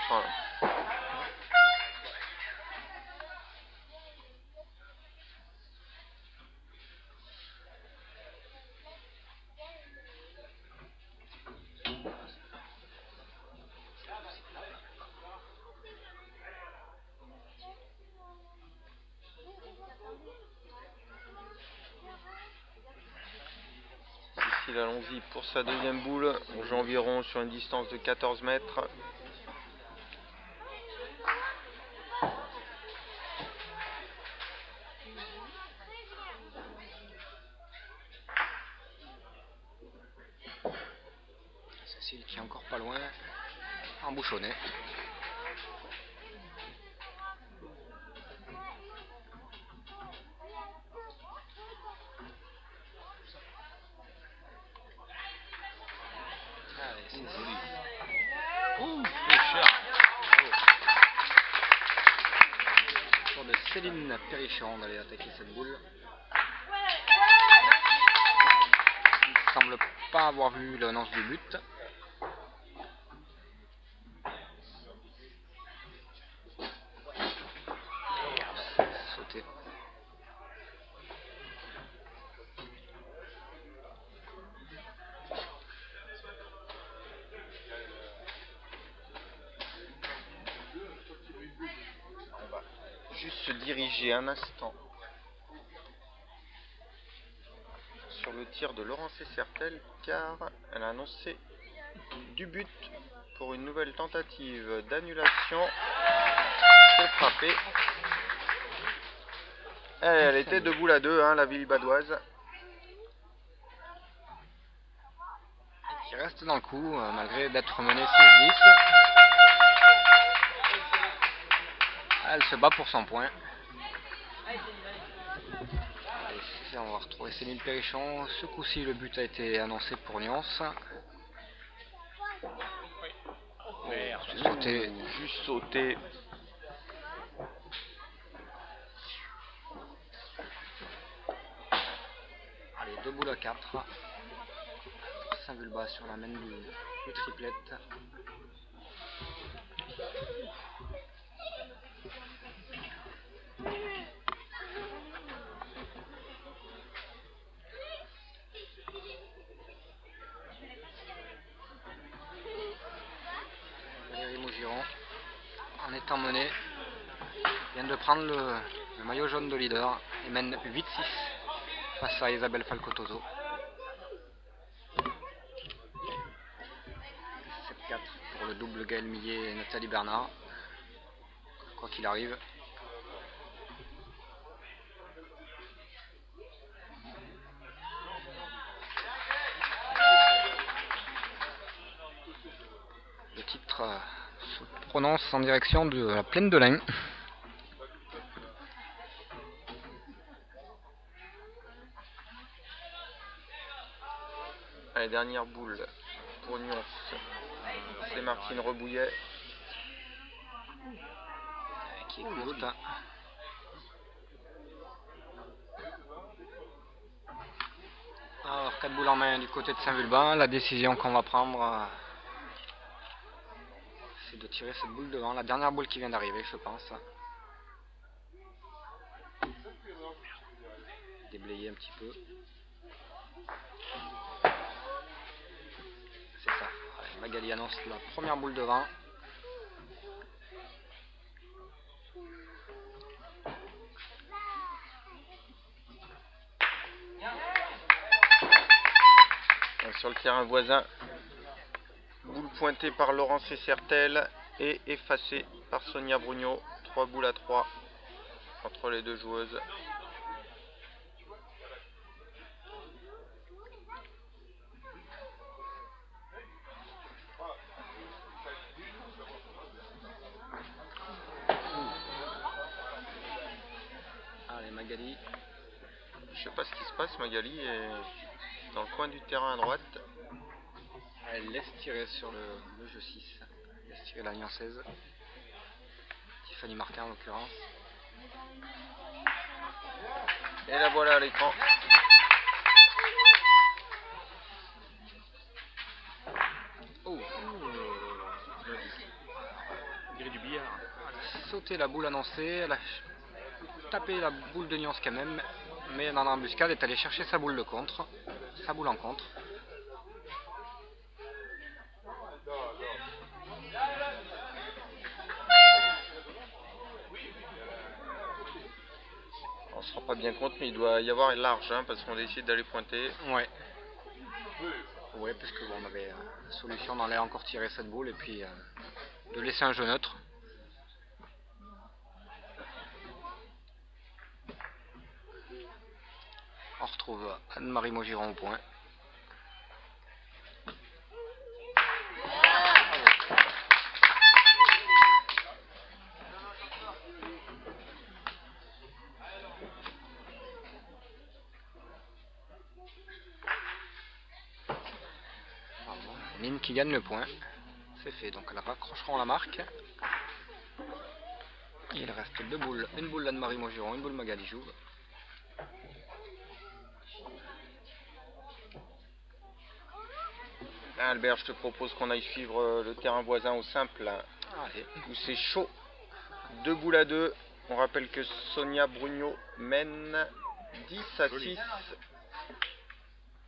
Cécile Allons-y pour sa deuxième boule. On joue environ sur une distance de 14 mètres. Cécile qui est encore pas loin, embouchonnée. Allez, c'est joli. Tour de Céline Perrichon d'aller attaquer cette boule. Il ne semble pas avoir vu l'annonce du but. Sauté. Juste se diriger un instant sur le tir de Laurence Essertel car elle a annoncé du but pour une nouvelle tentative d'annulation. C'est frappé. Elle était de boule à deux, hein, la ville badoise. Qui reste dans le coup malgré d'être menée 6-10. Elle se bat pour son point. Et on va retrouver Céline Perrichon. Ce coup-ci, le but a été annoncé pour Nyons. C'est sauté. Juste sauté. Allez, 2 boules à 4. Saint-Vulbas sur la main du triplette. Valérie Maugiron, en étant menée, vient de prendre le maillot jaune de leader et mène 8-6 face à Isabelle Falcotoso. 7-4 pour le double Gaël Millet et Nathalie Bernard. Quoi qu'il arrive. Le titre se prononce en direction de la Plaine de l'Ain. Allez, dernière boule pour Nyons. C'est Martine Rebouillet. Qui écoute. Alors 4 boules en main du côté de Saint-Vulbas. La décision qu'on va prendre, c'est de tirer cette boule devant. La dernière boule qui vient d'arriver, je pense. Déblayer un petit peu. C'est ça. Allez, Magali annonce la première boule devant. Sur le terrain voisin, boule pointée par Laurence Essertel et effacée par Sonia Brugnot. 3 boules à 3 entre les deux joueuses. Allez, Magali. Je sais pas ce qui se passe, Magali est dans le coin du terrain à droite. Elle laisse tirer sur le jeu 6. Elle laisse tirer la niançaise. Tiffany Martin en l'occurrence. Et la voilà à l'écran. Oh, Du billard. elle a sauté la boule annoncée. Elle a tapé la boule de nuance quand même. Mais dans l'embuscade, elle est allée chercher sa boule de contre. Sa boule en contre. On se rend pas bien compte, mais il doit y avoir large, hein, parce qu'on décide d'aller pointer. Ouais. Ouais, parce que bon, on avait la solution d'aller encore tirer cette boule et puis de laisser un jeu neutre. On retrouve Anne-Marie Maugiron au point. Mine qui gagne le point. C'est fait, donc elles raccrocheront la marque. Il reste 2 boules. Une boule d'Anne-Marie Maugiron, une boule Magali Jouve. Albert, je te propose qu'on aille suivre le terrain voisin au simple, Allez. où c'est chaud. 2 boules à 2. On rappelle que Sonia Brugnot mène 10 à 6.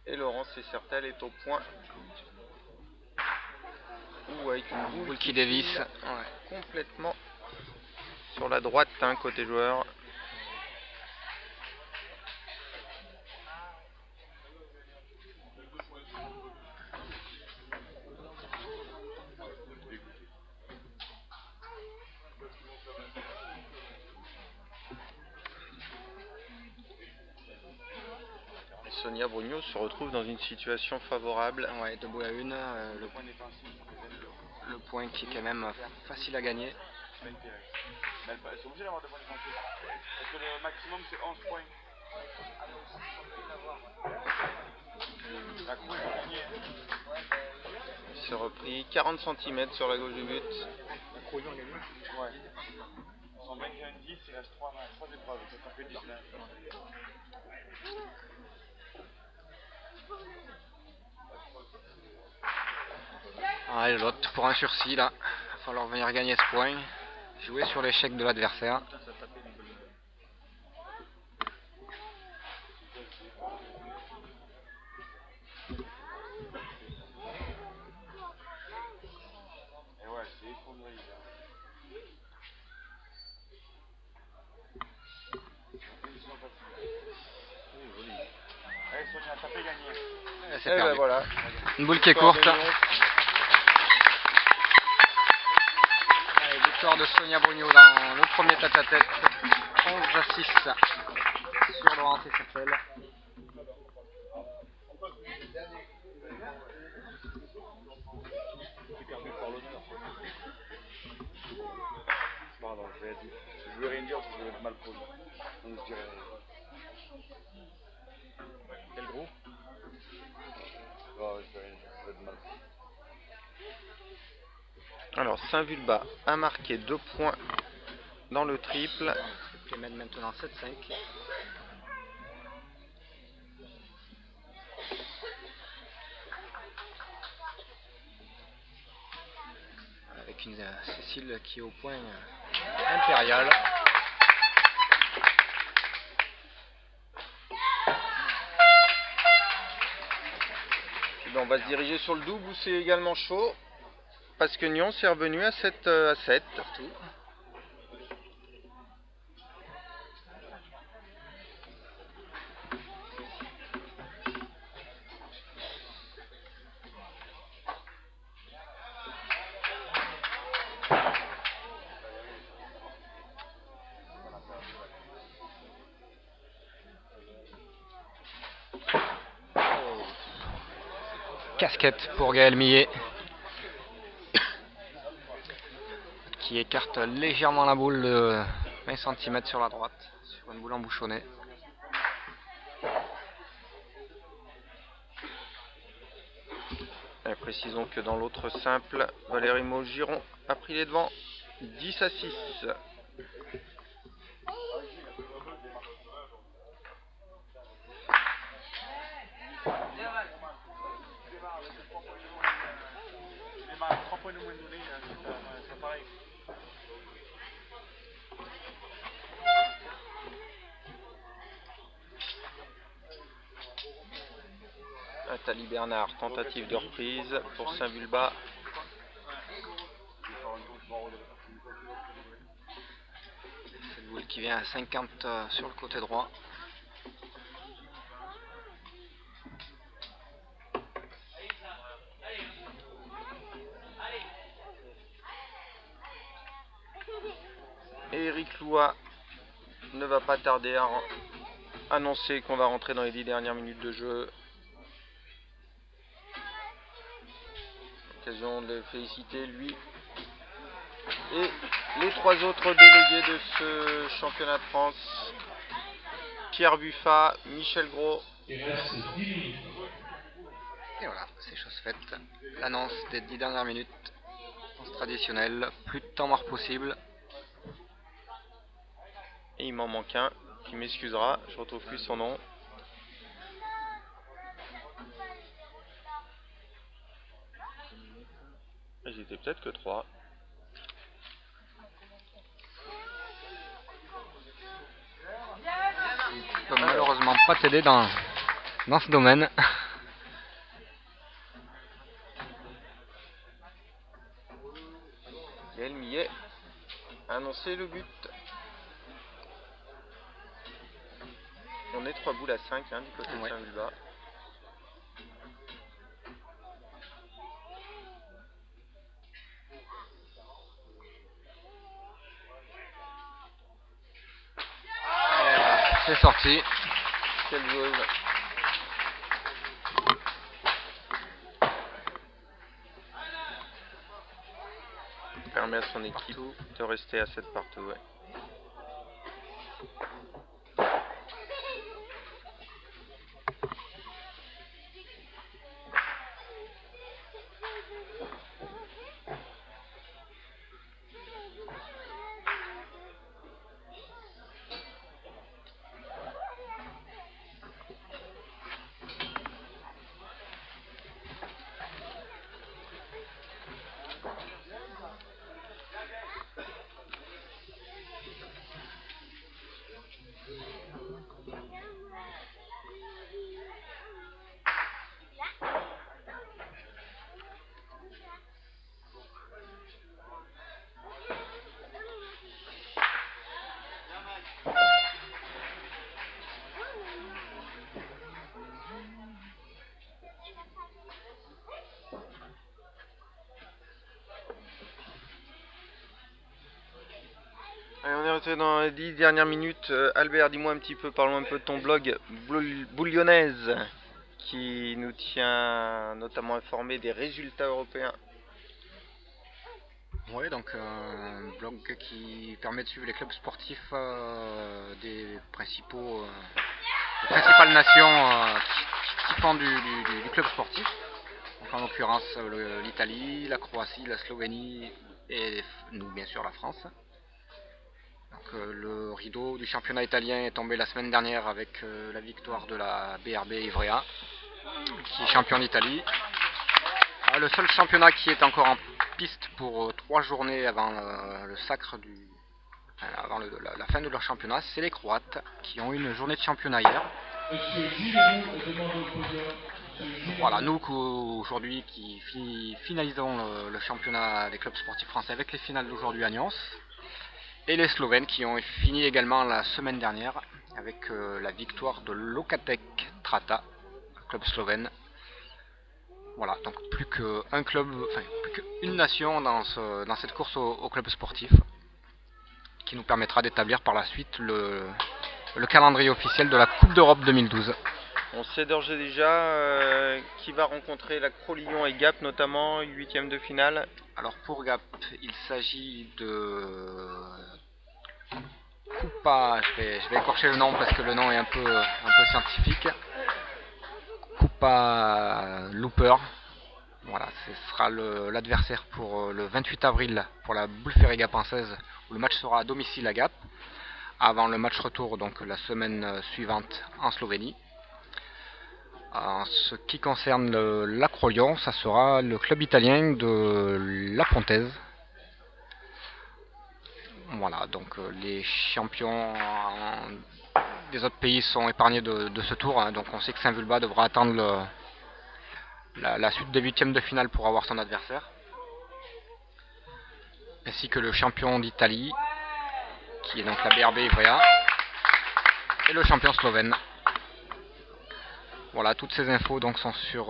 Et Laurence Essertel est au point. Ou avec une Boule qui dévisse. Ouais, complètement sur la droite, hein, côté joueur. Sonia Brugnot se retrouve dans une situation favorable. Ouais, 2 boules à 1. Le point qui est quand même facile à gagner. Mais elles sont obligées d'avoir 2 points défensifs. Parce que le maximum c'est 11 points. La Crou est gagnée. Il s'est repris 40 cm sur la gauche du but. La Crou est gagnée. Ouais. Ils sont 21-10, il reste 3 épreuves. Ça fait 10 là. Allez, l'autre pour un sursis là. Il va falloir venir gagner ce point. Jouer sur l'échec de l'adversaire. Et ouais, c'est effondré. Allez Sonia, ça fait gagner. C'est Et perdu. ben voilà. Une boule qui est courte. Victoire de Lyon. Allez, victoire de Sonia Brugnot dans le premier tête-à-tête. 11 à 6 sur Laurence Essertel. Pardon, je veux rien dire parce que je vais être mal poli. Donc je dirais. Quel gros? Non, je vais rien dire, je vais être mal poli. Alors Saint-Vulbas a marqué 2 points dans le triple. Les mène maintenant 7-5. Avec une Cécile qui est au point impérial. On va se diriger sur le double où c'est également chaud. Parce que Nyon s'est revenu à 7 à 7. Partout. Casquette pour Gaël Millet qui écarte légèrement la boule de 20 cm sur la droite sur une boule embouchonnée. Et précisons que dans l'autre simple, Valérie Maugiron a pris les devants 10 à 6. Nathalie Bernard, tentative de reprise pour Saint-Vulbas. Cette boule qui vient à 50 sur le côté droit. Et Eric Loua ne va pas tarder à annoncer qu'on va rentrer dans les 10 dernières minutes de jeu. Occasion de le féliciter lui et les 3 autres délégués de ce championnat de France, Pierre Buffat, Michel Gros. Il reste 10 minutes. Et voilà, c'est chose faite. L'annonce des 10 dernières minutes, traditionnelle, plus de temps mort possible. Et il m'en manque un qui m'excusera, je retrouve plus son nom. Ils étaient peut-être que 3. Je peux malheureusement pas t'aider dans ce domaine. Gaël Millet a annoncé le but. On est 3 boules à 5 du côté de Saint-Vulbas. C'est sorti. Quelle joueuse. Permet à son équipe de rester à 7 partout. Ouais. Allez, on est resté dans les 10 dernières minutes. Albert, dis-moi un petit peu, parlons un peu de ton blog Bouillonnaise, qui nous tient notamment informé des résultats européens. Oui, donc un blog qui permet de suivre les clubs sportifs des principales nations qui font du club sportif. Donc, en l'occurrence l'Italie, la Croatie, la Slovénie et nous bien sûr la France. Donc, le rideau du championnat italien est tombé la semaine dernière avec la victoire de la BRB Ivrea, qui est champion d'Italie. Le seul championnat qui est encore en piste pour 3 journées avant le sacre avant la fin de leur championnat, c'est les Croates qui ont eu une journée de championnat hier. Voilà, nous aujourd'hui qui finalisons le championnat des clubs sportifs français avec les finales d'aujourd'hui à Nyons. Et les Slovènes qui ont fini également la semaine dernière avec la victoire de Lokatek Trata, club slovène. Voilà, donc plus qu'un club, enfin plus qu'une nation dans cette course au club sportif, qui nous permettra d'établir par la suite le calendrier officiel de la Coupe d'Europe 2012. On sait d'ores et déjà qui va rencontrer la Cro Lyon et Gap, notamment 8e de finale. Alors pour Gap, il s'agit de Coupa, je vais écorcher le nom parce que le nom est un peu scientifique. Coupa Looper. Voilà, ce sera l'adversaire pour le 28 avril pour la Boule Ferrée Gapençaise, où le match sera à domicile à Gap, avant le match retour donc la semaine suivante en Slovénie. En ce qui concerne l'Acro-Lyon, ça sera le club italien de La Pontaise. Voilà, donc les champions des autres pays sont épargnés de ce tour, hein, donc on sait que Saint-Vulbas devra attendre la suite des 8e de finale pour avoir son adversaire, ainsi que le champion d'Italie qui est donc la BRB Ivrea et le champion slovène. Voilà, toutes ces infos donc sont sur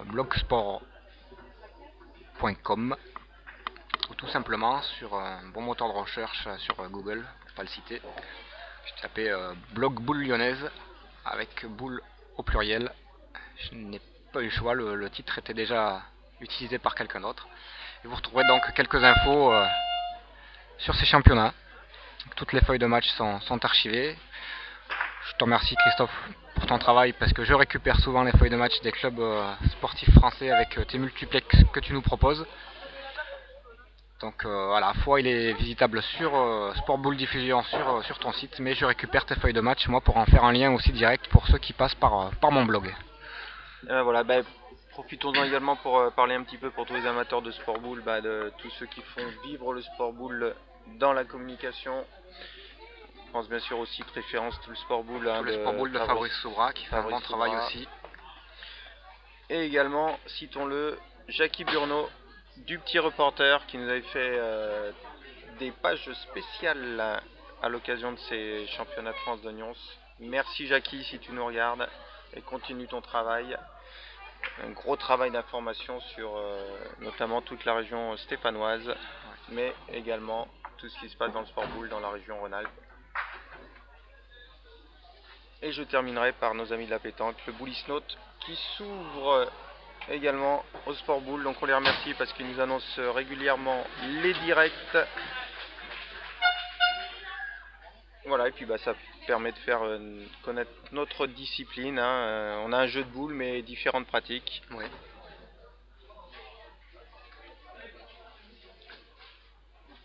blogsport.com ou tout simplement sur un bon moteur de recherche sur Google, pour pas le citer. Je tapais blog boule lyonnaise avec boule au pluriel. Je n'ai pas eu le choix, le titre était déjà utilisé par quelqu'un d'autre. Et vous retrouverez donc quelques infos sur ces championnats. Toutes les feuilles de match sont archivées. Je te remercie Christophe pour ton travail parce que je récupère souvent les feuilles de match des clubs sportifs français avec tes multiplex que tu nous proposes. Donc voilà, à la fois il est visitable sur Sport Boule Diffusion sur ton site, mais je récupère tes feuilles de match moi pour en faire un lien aussi direct pour ceux qui passent par mon blog. Voilà, profitons-en également pour parler un petit peu pour tous les amateurs de Sport Boule, de tous ceux qui font vivre le Sport Boule dans la communication. Je pense bien sûr aussi préférence tout le Sport Boule. Le Sport Boule de Fabrice Soubra qui fait un bon travail aussi. Et également, citons-le, Jackie Burneau du Petit Reporter qui nous avait fait des pages spéciales à l'occasion de ces championnats de France de Nyons. Merci Jackie si tu nous regardes et continue ton travail. Un gros travail d'information sur notamment toute la région stéphanoise, mais également tout ce qui se passe dans le Sport Boule dans la région Rhône-Alpes. Et je terminerai par nos amis de la pétanque, le Boulisnote, qui s'ouvre également au Sport Boule. Donc on les remercie parce qu'ils nous annoncent régulièrement les directs. Voilà, et puis ça permet de faire connaître notre discipline. On a un jeu de boules, mais différentes pratiques. Oui.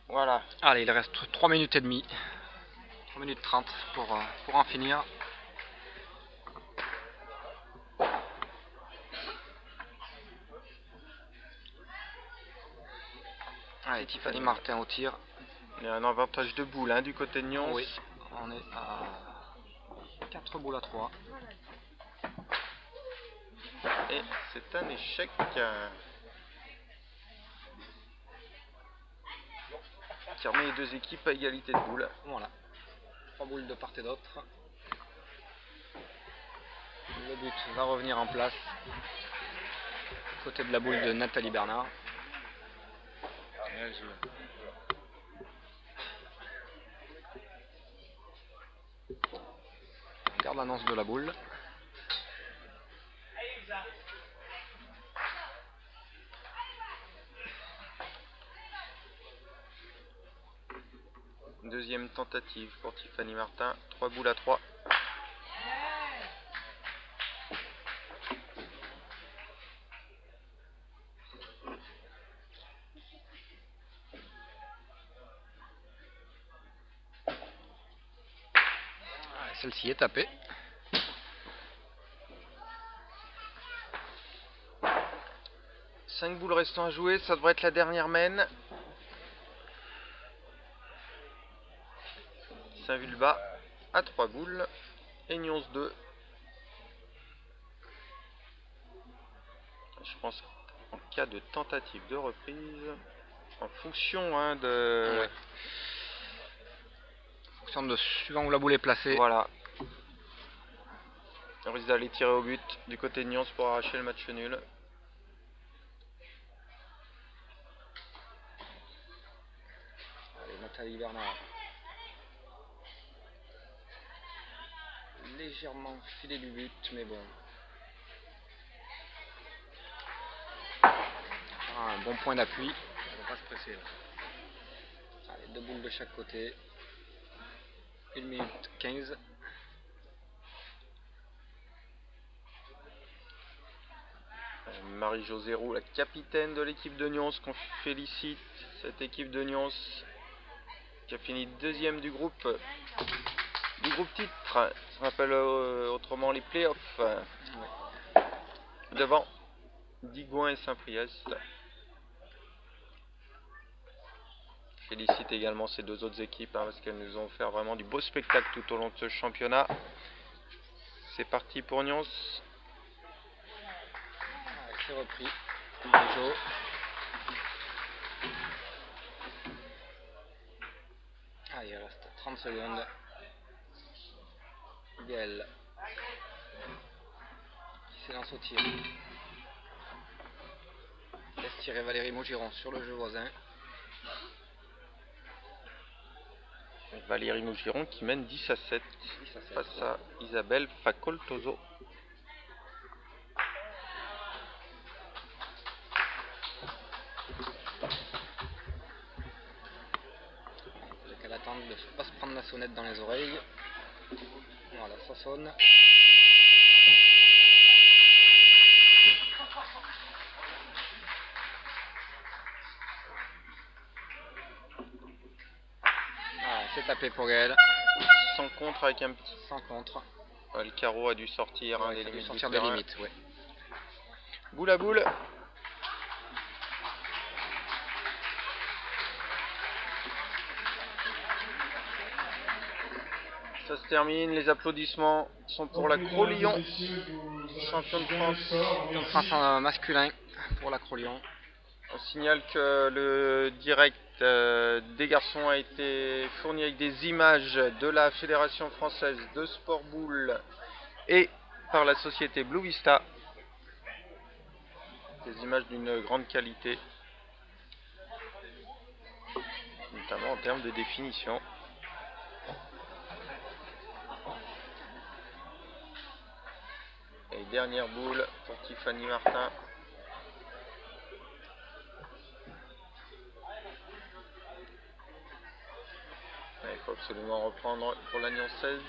Voilà. Allez, il reste 3 minutes et demie. 3 minutes 30 pour en finir. Allez, Tiffany Martin au tir. Il y a un avantage de boules du côté de Nyons. Oui, on est à 4 boules à 3. Et c'est un échec. Qui remet les deux équipes à égalité de boules. Voilà. 3 boules de part et d'autre. Le but va revenir en place. Côté de la boule de Nathalie Bernard. On regarde l'annonce de la boule. Deuxième tentative pour Tiffany Martin. 3 boules à 3. celle-ci est tapée. Cinq boules restant à jouer, ça devrait être la dernière mène. Saint-Vulbas à 3 boules et Nyons 2. Je pense qu'en cas de tentative de reprise, en fonction de... Ouais. En fonction de suivant où la boule est placée. Voilà. On risque d'aller tirer au but du côté de Nyons pour arracher le match nul. Allez, Nathalie Bernard. Légèrement filé du but, mais bon. Un bon point d'appui. On va pas se presser là. Allez, 2 boules de chaque côté. 1 minute 15. Marie-Josée Roux, la capitaine de l'équipe de Nyons, qu'on félicite. Cette équipe de Nyons qui a fini deuxième du groupe titre, ça s'appelle autrement les playoffs, devant Digoin et Saint-Priest. Je félicite également ces deux autres équipes parce qu'elles nous ont offert vraiment du beau spectacle tout au long de ce championnat. C'est parti pour Nyons. C'est repris. Bonjour. Ah, il reste 30 secondes. Gaël qui s'élance au tir. Laisse tirer Valérie Maugiron sur le jeu voisin. Valérie Maugiron qui mène 10 à 7 face à Isabelle Facoltoso. Elle attend de ne pas se prendre la sonnette dans les oreilles. Voilà, ça sonne. Ah, c'est tapé pour Gaël. Sans contre avec un petit. Sans contre. Le carreau a dû sortir. Ouais, il a dû sortir des limites, ouais. Boule à boule. Ça se termine, les applaudissements sont pour la Cro-Lyon, champion de France. Champion de France masculin pour la Cro-Lyon. On signale que le direct des garçons a été fourni avec des images de la Fédération française de sport boule et par la société Blue Vista. Des images d'une grande qualité, notamment en termes de définition. Et dernière boule pour Tiffany Martin. Il faut absolument reprendre pour la Nyons 16.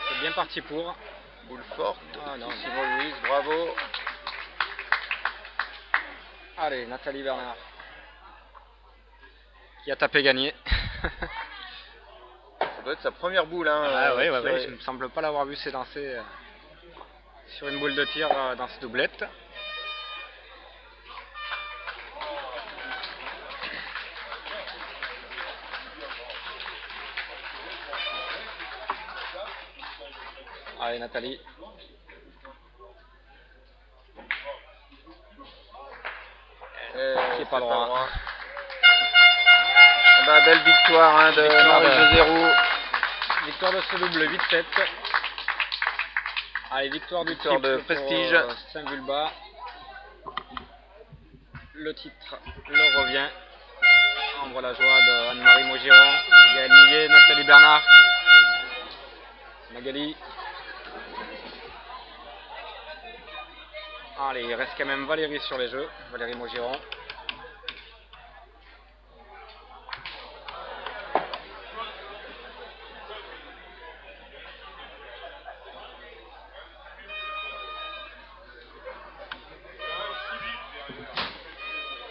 C'est bien parti pour. Boule forte. Ah non. Simon Louise, bravo. Allez, Nathalie Bernard. Qui a tapé gagné. Ça doit être sa première boule. Ah ouais, je ne me semble pas l'avoir vu s'élancer sur une boule de tir dans cette doublette. Allez, Nathalie. Qui est pas droit. Bah, belle victoire de Marie-Josée Roux. Victoire de ce double 8-7. Allez, victoire du titre de prestige. Saint-Vulbas. Le titre le revient. Ambre la joie de Anne-Marie Maugiron, Gaël Millet, Nathalie Bernard, Magali. Allez, il reste quand même Valérie sur les jeux, Valérie Maugiron.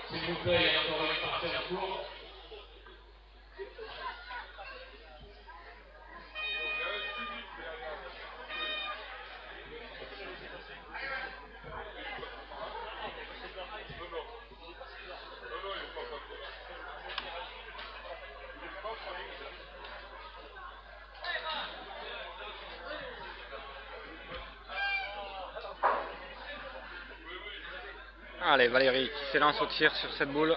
S'il vous plaît, il y a encore une partie en cours. Allez, Valérie qui s'élance au tir sur cette boule.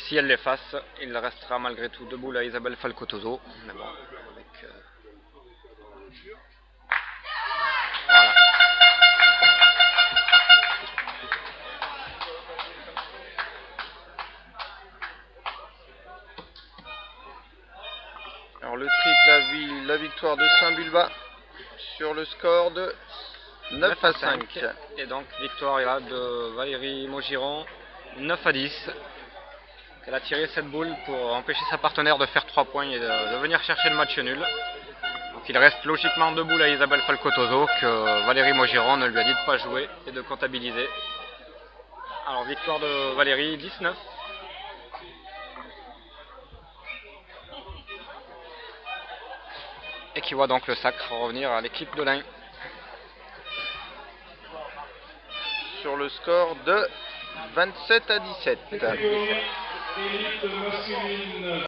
Si elle l'efface, il restera malgré tout deux boules à Isabelle Falcotoso. Mais bon, avec, voilà. Alors le triple la victoire de Saint-Bulbas sur le score de 9 à 5. Et donc victoire là de Valérie Maugiron, 9 à 10. Elle a tiré cette boule pour empêcher sa partenaire de faire 3 points et de venir chercher le match nul. Donc il reste logiquement 2 boules à Isabelle Falcotoso que Valérie Maugiron ne lui a dit de pas jouer et de comptabiliser. Alors victoire de Valérie, 19. Et qui voit donc le sacre revenir à l'équipe de l'Ain. Sur le score de 27 à 17. Élite masculine.